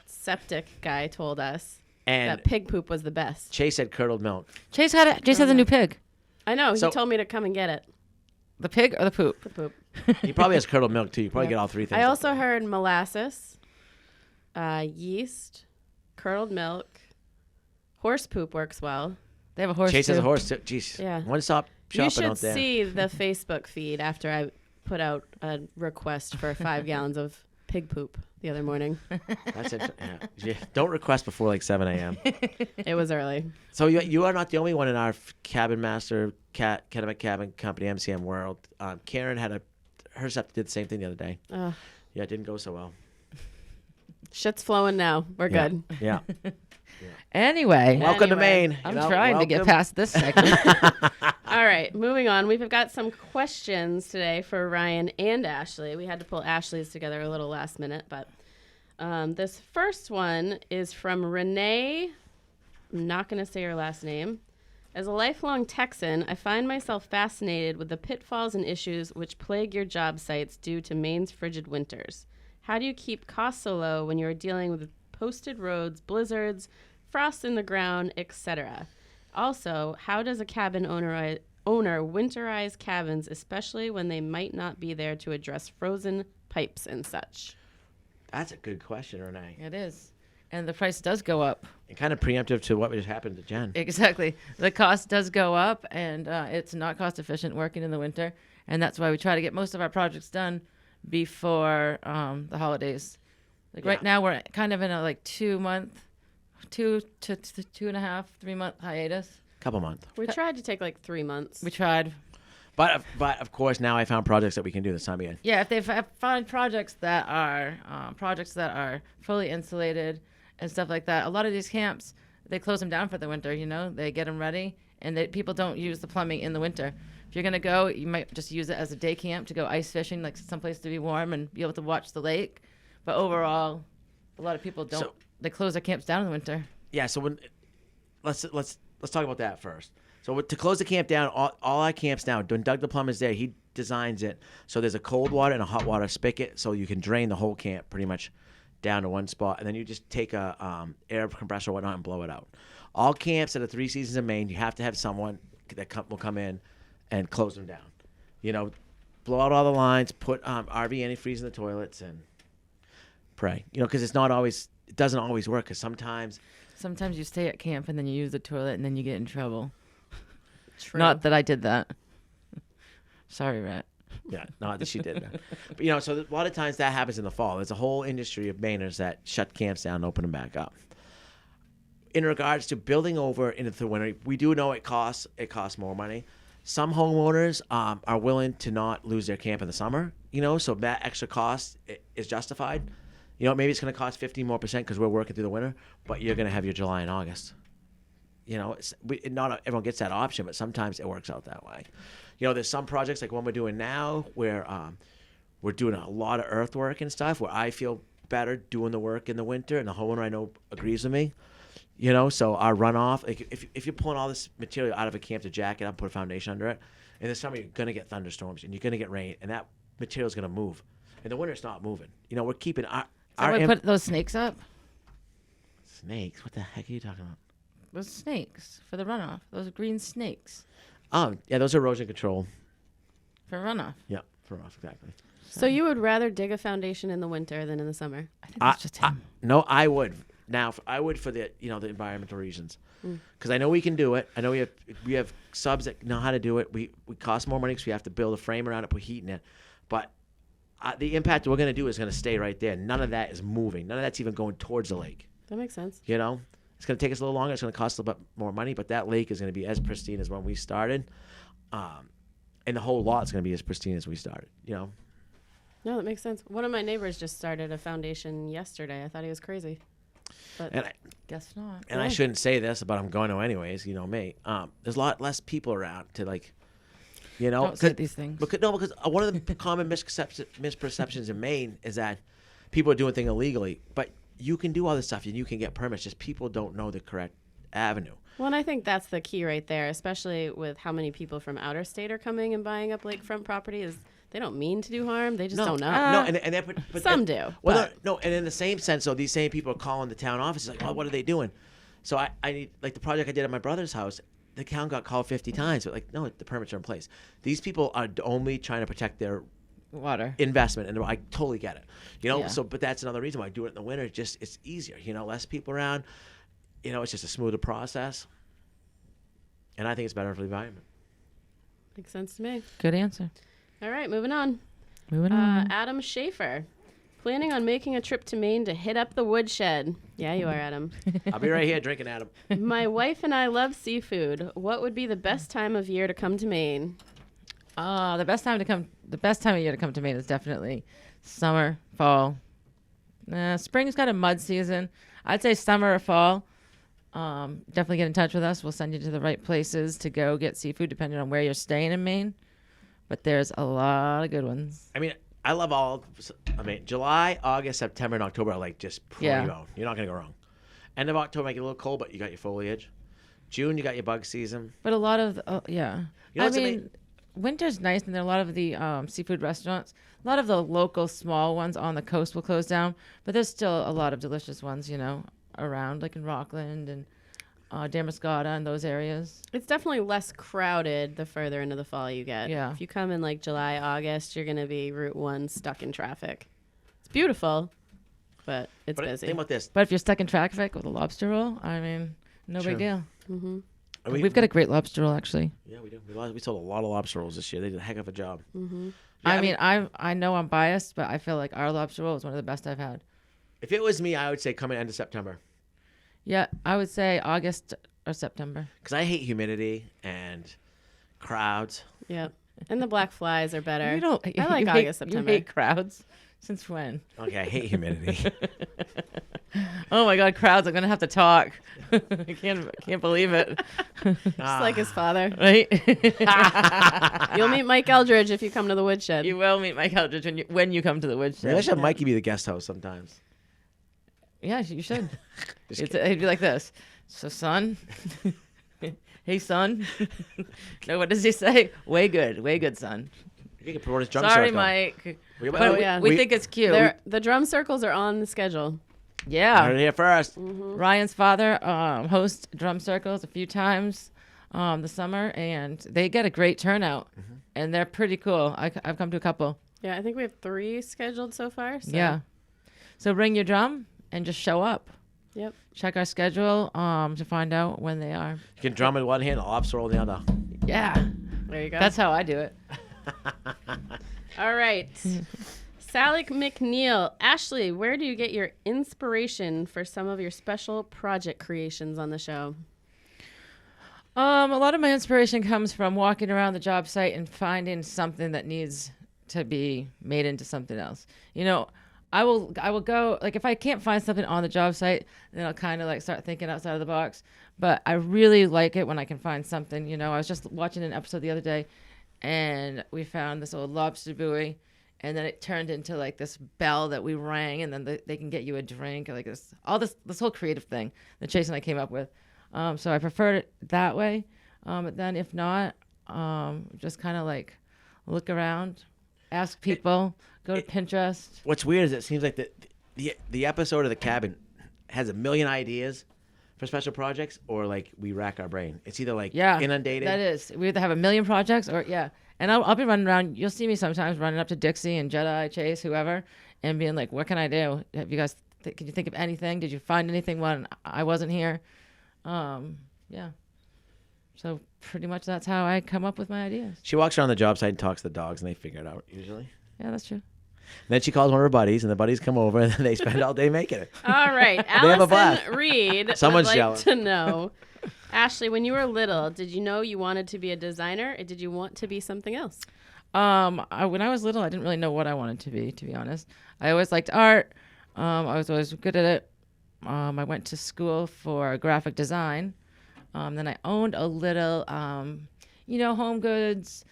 septic guy told us. And That pig poop was the best. Chase said curdled milk. Chase has a new pig. I know. He So- told me to come and get it. The pig or the poop? The poop. He probably has curdled milk too. You probably get all three things. I also heard molasses, yeast, curdled milk, horse poop works well. They have a horse. Chase too. has a horse too. Jeez. Yeah. One stop shopping You should out there. see the Facebook feed after I put out a request for 5 gallons of pig poop the other morning. That's it. Yeah. Don't request before like 7 a.m. It was early. So you are not the only one in our cabin master Kennebec Cabin Company MCM world. Karen had her septic did the same thing the other day. Ugh. Yeah, it didn't go so well. Shit's flowing now. We're Yeah. good. Yeah. Anyway. Welcome to Anyway, Maine. I'm You know, trying to get welcome. past this segment. All right, moving on. We've got some questions today for Ryan and Ashley. We had to pull Ashley's together a little last minute, but this first one is from Renee. I'm not going to say her last name. As a lifelong Texan, I find myself fascinated with the pitfalls and issues which plague your job sites due to Maine's frigid winters. How do you keep costs so low when you're dealing with posted roads, blizzards, frost in the ground, etc.? Also, how does a cabin owner winterize cabins, especially when they might not be there to address frozen pipes and such? That's a good question, Renee. It is. And the price does go up. And kind of preemptive to what just happened to Jen. Exactly. The cost does go up, and it's not cost efficient working in the winter. And that's why we try to get most of our projects done before the holidays. Like right now, we're kind of in a 2 to 2.5, 3 month hiatus. Couple months. We tried to take 3 months. We tried. But of course, now I found projects that we can do this time again. Yeah, if they find projects that are fully insulated and stuff like that, a lot of these camps, they close them down for the winter. They get them ready, and people don't use the plumbing in the winter. If you're gonna go, you might just use it as a day camp to go ice fishing, like someplace to be warm and be able to watch the lake. But overall, a lot of people don't. So- They close their camps down in the winter. Yeah. So let's talk about that first. So to close the camp down, all our camps now, when Doug the plumber's there, he designs it so there's a cold water and a hot water spigot, so you can drain the whole camp pretty much down to one spot, and then you just take a air compressor or whatnot and blow it out. All camps that are 3 seasons in Maine, you have to have someone that will come in and close them down. Blow out all the lines, put RV antifreeze in the toilets, and pray. Because it doesn't always work. Because sometimes Sometimes you stay at camp and then you use the toilet and then you get in trouble. True. Not that I did that. Sorry, Rat. Yeah, no, she did that. But, so a lot of times that happens in the fall. There's a whole industry of Mainers that shut camps down and open them back up. In regards to building over into the winter, we do know it costs more money. Some homeowners are willing to not lose their camp in the summer, so that extra cost is justified. Maybe it's going to cost 15% more because we're working through the winter, but you're going to have your July and August. Not everyone gets that option, but sometimes it works out that way. There's some projects like one we're doing now where we're doing a lot of earthwork and stuff where I feel better doing the work in the winter, and the homeowner I know agrees with me. So our runoff, like if you're pulling all this material out of a camp to jack it up, put a foundation under it, in the summer you're going to get thunderstorms and you're going to get rain, and that material's going to move. In the winter, it's not moving. We're keeping We put those snakes up? Snakes? What the heck are you talking about? Those snakes for the runoff. Those green snakes Oh, yeah, those are erosion control. for runoff. Yeah, for runoff, exactly. So you would rather dig a foundation in the winter than in the summer? I think that's just him. No, I would. Now, I would for the the environmental reasons, because I know we can do it. I know we have subs that know how to do it. We cost more money because we have to build a frame around it, put heat in it. But the impact we're going to do is going to stay right there. None of that is moving. None of that's even going towards the lake. That makes sense. It's going to take us a little longer. It's going to cost a little bit more money, but that lake is going to be as pristine as when we started, and the whole lot's going to be as pristine as we started. No, that makes sense. One of my neighbors just started a foundation yesterday. I thought he was crazy. But And I, Guess not. and I shouldn't say this, but I'm going to anyways. Me. There's a lot less people around to Don't say these things. Because one of the common misperceptions in Maine is that people are doing things illegally, but you can do all this stuff and you can get permits. Just people don't know the correct avenue. Well, and I think that's the key right there, especially with how many people from outer state are coming and buying up lakefront property. Is they don't mean to do harm, they just don't know. No, and they're, but Some do. Well, no, and in the same sense, so these same people are calling the town office like, "Oh, what are they doing?" So I need, like the project I did at my brother's house. The town got called 50 times, but no, the permits are in place. These people are only trying to protect their Water. investment, and I totally get it. Yeah. So but that's another reason why I do it in the winter. It's easier. Less people around. It's just a smoother process, and I think it's better for the environment. Makes sense to me. Good answer. All right, moving on. Moving on. Adam Schaefer. Planning on making a trip to Maine to hit up the Woodshed. Yeah, you are, Adam. I'll be right here drinking, Adam. My wife and I love seafood. What would be the best time of year to come to Maine? The best time of year to come to Maine is definitely summer, fall. Spring's got a mud season. I'd say summer or fall. Definitely get in touch with us. We'll send you to the right places to go get seafood, depending on where you're staying in Maine. But there's a lot of good ones. I love July, August, September, and October are like just primo. Yeah. You're not going to go wrong. End of October might get a little cold, but you got your foliage. June, you got your bug season. But a lot of, what's winter's nice, and there are a lot of the seafood restaurants. A lot of the local small ones on the coast will close down, but there's still a lot of delicious ones, around, like in Rockland and Damariscotta and those areas. It's definitely less crowded the further into the fall you get. Yeah. If you come in like July, August, you're going to be Route 1 stuck in traffic. It's beautiful, but it's busy. Think about this. But if you're stuck in traffic with a lobster roll, no Sure. big deal. Mm-hmm. We've got a great lobster roll, actually. Yeah, we do. We sold a lot of lobster rolls this year. They did a heck of a job. Mm-hmm. Yeah, I know I'm biased, but I feel like our lobster roll is one of the best I've had. If it was me, I would say come in end of September. Yeah, I would say August or September. Because I hate humidity and crowds. Yeah. And the black flies are better. I like you August, September. You hate crowds? Since when? Okay, I hate humidity. Oh my God, crowds! I'm gonna have to talk. I can't believe it. Just like his father. Right? You'll meet Mike Eldridge if you come to the Woodshed. You will meet Mike Eldridge when you come to the Woodshed. Maybe I should have Mikey be the guest host sometimes. Yeah, you should. Just It'd be like this. So, son. Hey, son. No, what does he say? Way good, son. You can promote his drum Sorry, circle. Mike. But yeah. We think it's cute. The drum circles are on the schedule. Yeah. Heard it here first. Mm-hmm. Ryan's father hosts drum circles a few times this summer, and they get a great turnout, and they're pretty cool. I've come to a couple. Yeah, I think we have 3 scheduled so far. So. Yeah. So bring your drum and just show up. Yep. Check our schedule to find out when they are. You can drum in one hand, ops roll in the other. Yeah. There you go. That's how I do it. All right. Sally McNeil. Ashley, where do you get your inspiration for some of your special project creations on the show? A lot of my inspiration comes from walking around the job site and finding something that needs to be made into something else. You know, I will go, like, if I can't find something on the job site, then I'll kind of like start thinking outside of the box. But I really like it when I can find something. You know, I was just watching an episode the other day, and we found this old lobster buoy, and then it turned into like this bell that we rang, and then they can get you a drink, or like this whole creative thing that Chase and I came up with. So I preferred it that way. But then if not, just kind of like look around, ask people, go to Pinterest. What's weird is it seems like the episode of The Cabin has a million ideas for special projects, or like we rack our brain. It's either like inundated. That is. We either have a million projects or And I'll be running around. You'll see me sometimes running up to Dixie and Jedi, Chase, whoever, and being like, what can I do? Have you guys, can you think of anything? Did you find anything when I wasn't here? Yeah. So pretty much that's how I come up with my ideas. She walks around the job site and talks to the dogs, and they figure it out usually. Yeah, that's true. And then she calls one of her buddies, and the buddies come over, and they spend all day making it. All right. have a blast. Allison Reed Someone's would like jealous. to know, Ashley, when you were little, did you know you wanted to be a designer, or did you want to be something else? When I was little, I didn't really know what I wanted to be honest. I always liked art. I was always good at it. I went to school for graphic design. Then I owned a little, home goods,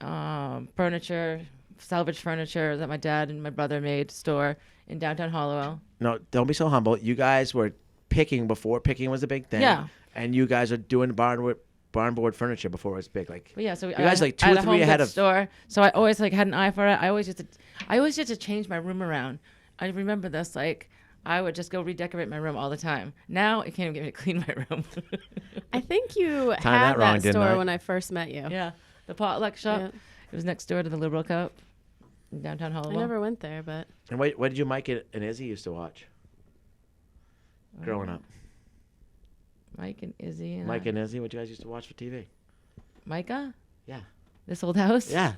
furniture, salvage furniture that my dad and my brother made store in downtown Hollowell. No, don't be so humble. You guys were picking before picking was a big thing. Yeah. And you guys are doing barn board furniture before it was big. Like, But yeah, so you guys like 2 I or had a 3 home ahead goods of store. So I always like had an eye for it. I always used to change my room around. I remember this, like, I would just go redecorate my room all the time. Now it can't even get me to clean my room. I think you Timed had that wrong, that didn't store I? when I first met you. Yeah, the potluck shop. Yeah. It was next door to the Liberal Cup in downtown I Hollowell. never went there, but And what did you, Mike and Izzy used to watch growing up? Mike and Izzy. And Mike and Izzy, what you guys used to watch for TV? Micah? Yeah. This old house? Yeah.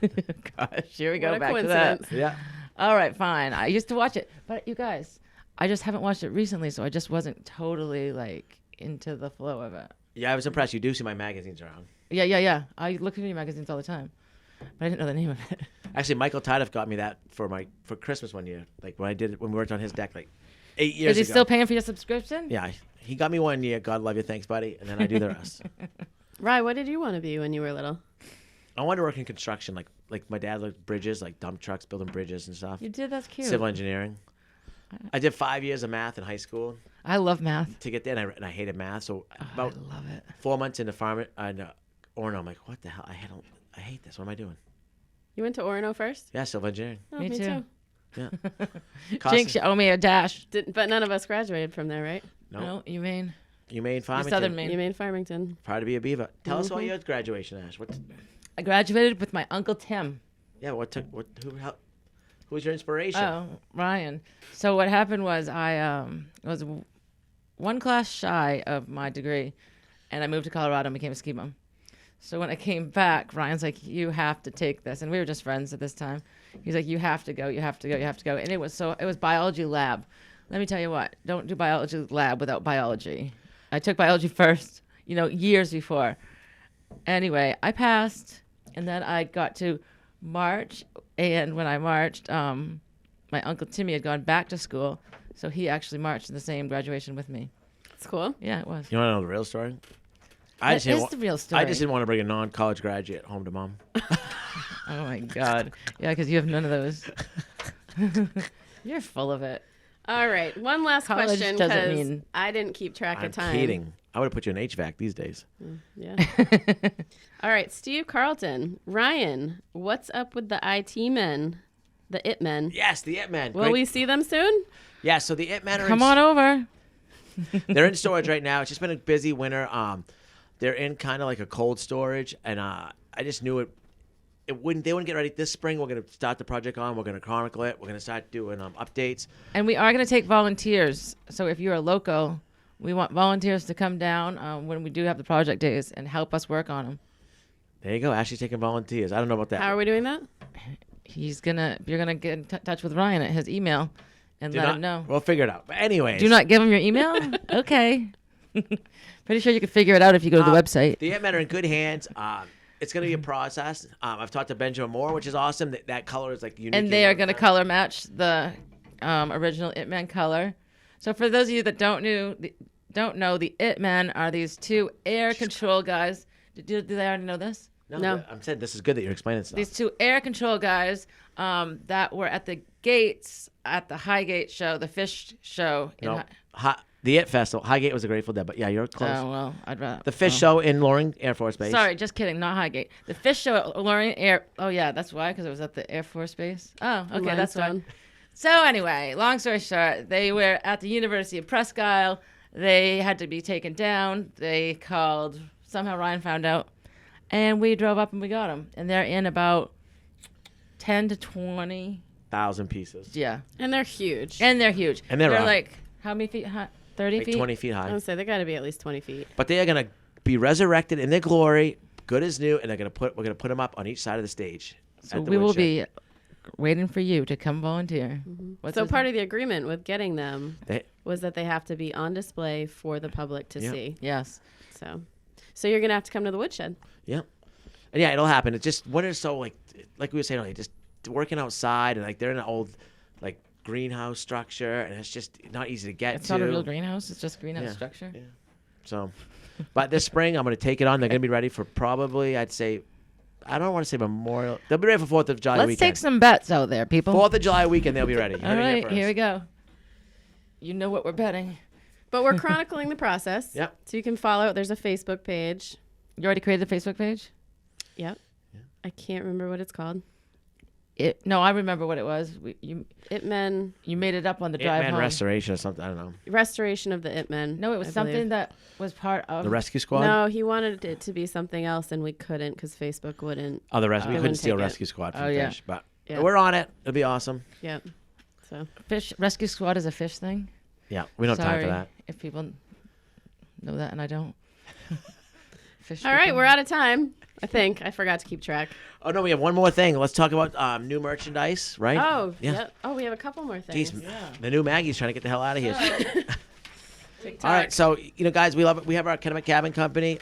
Gosh, here we go what a back to that. coincidence. Yeah. All right, fine. I used to watch it. But you guys, I just haven't watched it recently, so I just wasn't totally, like, into the flow of it. Yeah, I was impressed. You do see my magazines around. Yeah. I look at your magazines all the time. But I didn't know the name of it. Actually, Michael Tideff got me that for Christmas one year. Like when we worked on his deck, like 8 years Is he ago. still paying for your subscription? Yeah, he got me one year. God love you, thanks, buddy. And then I do the rest. Rye, what did you want to be when you were little? I wanted to work in construction, like my dad liked bridges, like dump trucks, building bridges and stuff. You did? That's cute. Civil engineering. I did 5 years of math in high school I love math. to get there, and I hated math. So about I love it. 4 months into farming, Orono, I'm like, what the hell? I hate this. What am I doing? You went to Orono first? Yeah, civil engineering. Oh, Me too. Yeah. Jinx, you owe me a dash. But none of us graduated from there, right? No, You mean? you made You're Farmington. Southern Maine. You made Farmington. Proud to be a beaver. Tell us all your graduation, Ash. I graduated with my Uncle Tim. Yeah, who was your inspiration? Oh, Ryan. So what happened was I was one class shy of my degree, and I moved to Colorado and became a ski bum. So when I came back, Ryan's like, you have to take this. And we were just friends at this time. He's like, you have to go. And it was biology lab. Let me tell you what, don't do biology lab without biology. I took biology first, years before. Anyway, I passed, and then I got to March. And when I marched, my Uncle Timmy had gone back to school. So he actually marched in the same graduation with me. It's cool. Yeah, it was. You want to know the real story? That is the real story. I just didn't want to bring a non-college graduate home to mom. Oh, my God. Yeah, because you have none of those. You're full of it. All right. One last College question doesn't because mean- I didn't keep track I'm of time. kidding. I would have put you in HVAC these days. Yeah. All right. Steve Carlton. Ryan, what's up with the IT men? The IT men. Yes, the It Men. Will we see them soon? Yeah, so the It Men are Come on over. They're in storage right now. It's just been a busy winter. They're in kind of like a cold storage, and I just knew they wouldn't get ready this spring. We're going to start the project on. We're going to chronicle it. We're going to start doing updates. And we are going to take volunteers. So if you're a local, We want volunteers to come down when we do have the project days and help us work on them. There you go. Ashley's taking volunteers. I don't know about that. How are we doing that? You're gonna get in touch with Ryan at his email and let him know. We'll figure it out. But anyways. Do not give him your email? Okay. Pretty sure you can figure it out if you go to the website. The Antman are in good hands. It's going to be a process. I've talked to Benjamin Moore, which is awesome. That color is like unique. And they are going to color match the original Antman color. So for those of you that don't know, the Antman are these two air control guys. Do they already know this? No. I'm saying this is good that you're explaining stuff. These two air control guys that were at the gates at the Highgate show, the fish show. The IT Festival. Highgate was a Grateful Dead, but yeah, you're close. Oh, well, I'd rather. The fish show in Loring Air Force Base. Sorry, just kidding. Not Highgate. The fish show at Loring Air. Oh, yeah, that's why, because it was at the Air Force Base. Oh, okay, that's why. Limestone. So anyway, long story short, they were at the University of Presque Isle. They had to be taken down. They called. Somehow Ryan found out. And we drove up and we got them. And they're in about 10 to 20,000 pieces. Yeah. And they're huge. And they're huge. And they're like, how many feet high? 30 like feet? 20 feet high. I would say they got to be at least 20 feet. But they are going to be resurrected in their glory, good as new, and we're going to put them up on each side of the stage. So we will be waiting for you to come volunteer. Mm-hmm. So part of the agreement with getting them was that they have to be on display for the public to see. Yes. So you're going to have to come to the Woodshed. Yeah. And yeah, it'll happen. It's just winter's so like we were saying earlier, just working outside and like they're in an old like greenhouse structure and it's just not easy to get It's to. not a real greenhouse. It's just greenhouse structure. Yeah. So, but this spring I'm going to take it on. They're going to be ready for probably, I'd say, I don't want to say Memorial. They'll be ready for 4th of July Let's weekend. take some bets out there, people. 4th of July weekend, they'll be ready. All right, here we go. You know what we're betting. But we're chronicling the process. Yep. So you can follow it. There's a Facebook page. You already created a Facebook page? Yep. Yeah. I can't remember what it's called. No, I remember what it was. Antman. You made it up on the drive home. Restoration or something. I don't know. Restoration of the Antman. No, it was something that was part of the rescue squad. No, he wanted it to be something else, and we couldn't because Facebook wouldn't. Oh, we couldn't steal take rescue squad from fish, but yeah. we're on it. It'll be awesome. Yeah. So fish rescue squad is a fish thing. Yeah, we don't have time for that. If people know that and I don't. Fish. All right, we're out of time. I think I forgot to keep track. Oh no, we have one more thing. Let's talk about new merchandise, right? Oh yeah. Oh, we have a couple more things. Jeez, the new Maggie's trying to get the hell out of here. TikTok. All right, so guys, we love it. We have our Kennebec Cabin Company.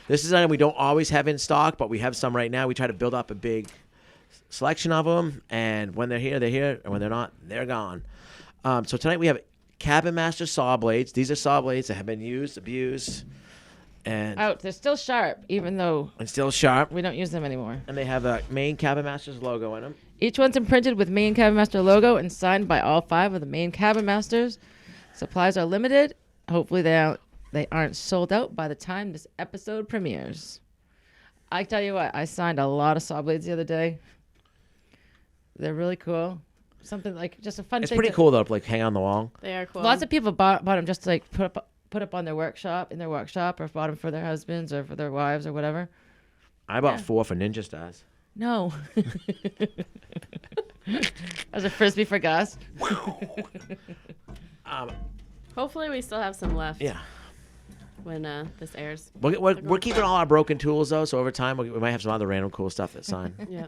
This is an item we don't always have in stock, but we have some right now. We try to build up a big selection of them, and when they're here, and when they're not, they're gone. So tonight we have Cabin Masters saw blades. These are saw blades that have been used, abused, and they're still sharp, even though still sharp. We don't use them anymore. And they have a Maine Cabin Masters logo in them. Each one's imprinted with Maine Cabin Master logo and signed by all 5 of the Maine Cabin Masters. Supplies are limited. Hopefully they aren't sold out by the time this episode premieres. I tell you what, I signed a lot of saw blades the other day. They're really cool. Something like just a fun thing. It's pretty cool though, like hang on the wall. They are cool. Lots of people bought them just to like put up on their workshop, or bought them for their husbands or for their wives or whatever. I bought 4 for Ninja Stars. No. As a frisbee for Gus. Hopefully we still have some left. Yeah. When this airs. We're keeping all our broken tools though, so over time we might have some other random cool stuff that's signed. Yeah.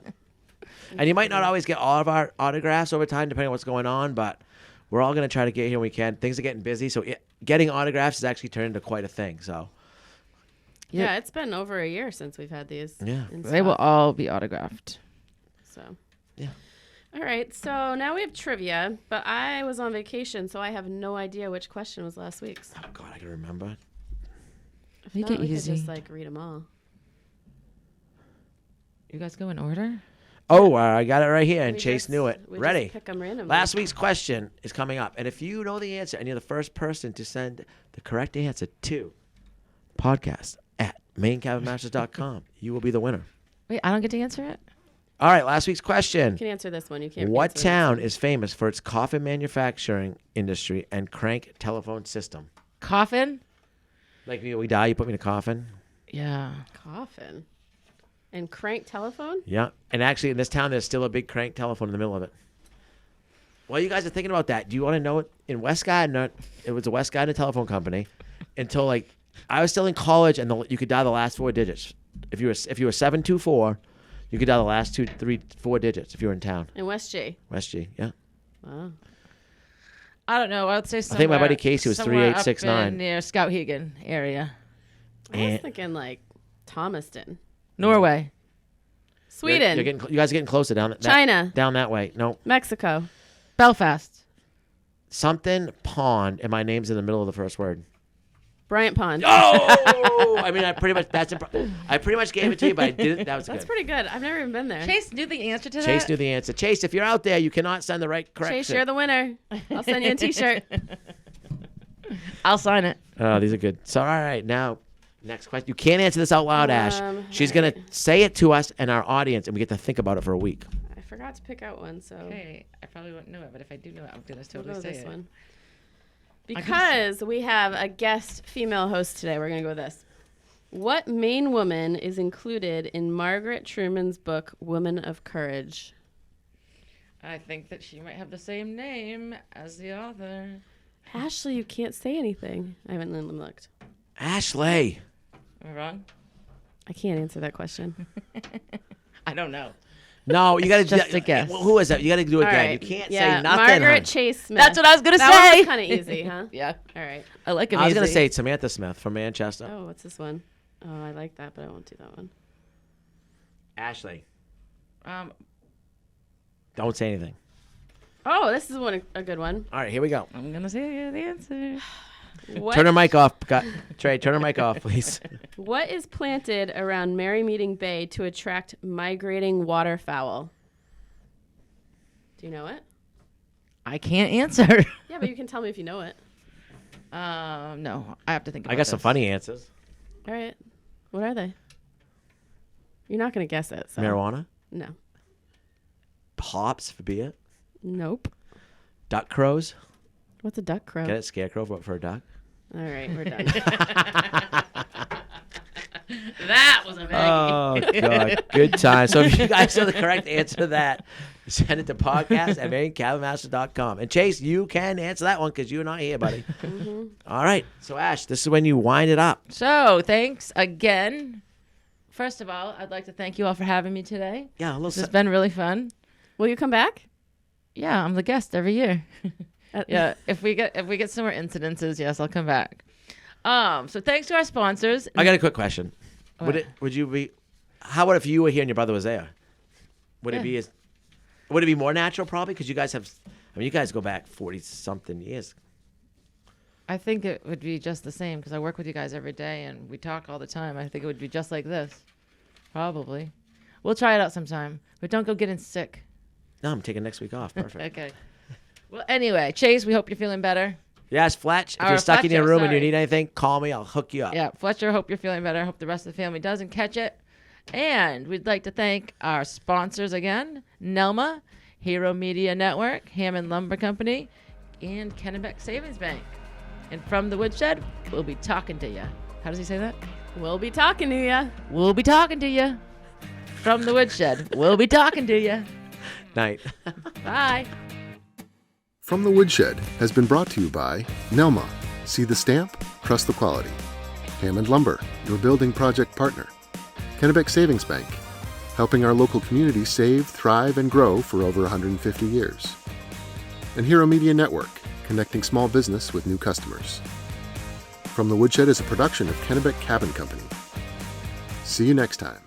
And you might not always get all of our autographs over time, depending on what's going on, but we're all going to try to get here when we can. Things are getting busy, so getting autographs has actually turned into quite a thing. So, yeah, it's been over a year since we've had these. Yeah. They will all be autographed. So, yeah. All right, so now we have trivia, but I was on vacation, so I have no idea which question was last week's. Oh, God, I can remember. If Make not, it we easy. could just read them all. You guys go in order? Oh, I got it right here, and Chase knew it. We Ready? just pick them randomly. Last week's question is coming up, and if you know the answer and you're the first person to send the correct answer to podcast@mainecabinmasters.com, you will be the winner. Wait, I don't get to answer it? All right, last week's question. You can answer this one. You can't. What answer town this is famous for its coffin manufacturing industry and crank telephone system? Coffin? Like we die, you put me in a coffin? Yeah. one. Coffin. And crank telephone? Yeah. And actually, in this town, there's still a big crank telephone in the middle of it. While you guys are thinking about that, do you want to know it? In Westgarden, it was a Westgarden telephone company, until like I was still in college, and you could dial the last 4 digits. If you were 724, you could dial the last 2, 3, 4 digits if you were in town. In West G. West G, yeah. Wow. I don't know. I would say I somewhere. think my buddy Casey was somewhere up 3869. in near Skowhegan area. I was thinking like Thomaston. Norway. Sweden. You guys are getting closer down China. down that way. No. Mexico. Belfast. Something pond, and my name's in the middle of the first word. Bryant Pond. Oh! I mean, I pretty much gave it to you, but I didn't. That was That's good. pretty good. I've never even been there. Chase knew the answer to that. Chase knew the answer. Chase, if you're out there, you cannot send the correct. Chase, you're the winner. I'll send you a T-shirt. I'll sign it. Oh, these are good. So, all right, now, next question. You can't answer this out loud, Ash. She's all going to say it to us and our audience, and we get to think about it for a week. I forgot to pick out one, so Okay, I probably wouldn't know it, but if I do know it, I'm gonna we'll totally go with say this it. one. Because we have a guest female host today, we're going to go with this. What Maine woman is included in Margaret Truman's book, Woman of Courage? I think that she might have the same name as the author. Ashley, you can't say anything. I haven't looked. Ashley. Am I wrong? I can't answer that question. I don't know. No, you got to Just a guess. Who is that? You got to do it All again. right. You can't Yeah, say nothing. Margaret hon. Chase Smith. That's what I was gonna That say. was kind of easy, huh? Yeah, All right. I like it. I was going to say Samantha Smith from Manchester. Oh, what's this one? Oh, I like that, but I won't do that one. Ashley. Um, Don't say anything. Oh, this is a good one. All right, here we go. I'm gonna say the answer. What, Turn her mic off. Trey, turn her mic off, please. What is planted around Merry Meeting Bay to attract migrating waterfowl? Do you know it? I can't answer. Yeah, but you can tell me if you know it. No, I have to think. About I got some this. funny answers. All right. What are they? You're not going to guess it. So. Marijuana. No. Hops for beer. Nope. Duck crows. What's a duck crow? Get it? Scarecrow for a duck. All right, we're done. That was amazing. Oh, God. Good time. So if you guys know the correct answer to that, send it to podcast@mainecabinmasters.com. And Chase, you can answer that one because you're not here, buddy. Mm-hmm. All right. So, Ash, this is when you wind it up. So thanks again. First of all, I'd like to thank you all for having me today. Yeah, a little. This has been really fun. Will you come back? Yeah, I'm the guest every year. Yeah, if we get some more incidences, yes, I'll come back. So thanks to our sponsors. I got a quick question. What? Would you be? How about if you were here and your brother was there? Would it be more natural probably because you guys have? I mean, you guys go back 40-something years. I think it would be just the same because I work with you guys every day and we talk all the time. I think it would be just like this, probably. We'll try it out sometime, but don't go getting sick. No, I'm taking next week off. Perfect. Okay. Well, anyway, Chase, we hope you're feeling better. Yes, Fletch. If Or you're stuck in your Fletcher, room and you sorry. need anything, call me. I'll hook you up. Yeah, Fletcher, hope you're feeling better. Hope the rest of the family doesn't catch it. And we'd like to thank our sponsors again, Nelma, Hero Media Network, Hammond Lumber Company, and Kennebec Savings Bank. And from the Woodshed, we'll be talking to you. How does he say that? We'll be talking to you. We'll be talking to you. From the Woodshed, we'll be talking to you. Night. Bye. From the Woodshed has been brought to you by Nelma. See the stamp, trust the quality. Hammond Lumber, your building project partner. Kennebec Savings Bank, helping our local community save, thrive, and grow for over 150 years. And Hero Media Network, connecting small business with new customers. From the Woodshed is a production of Kennebec Cabin Company. See you next time.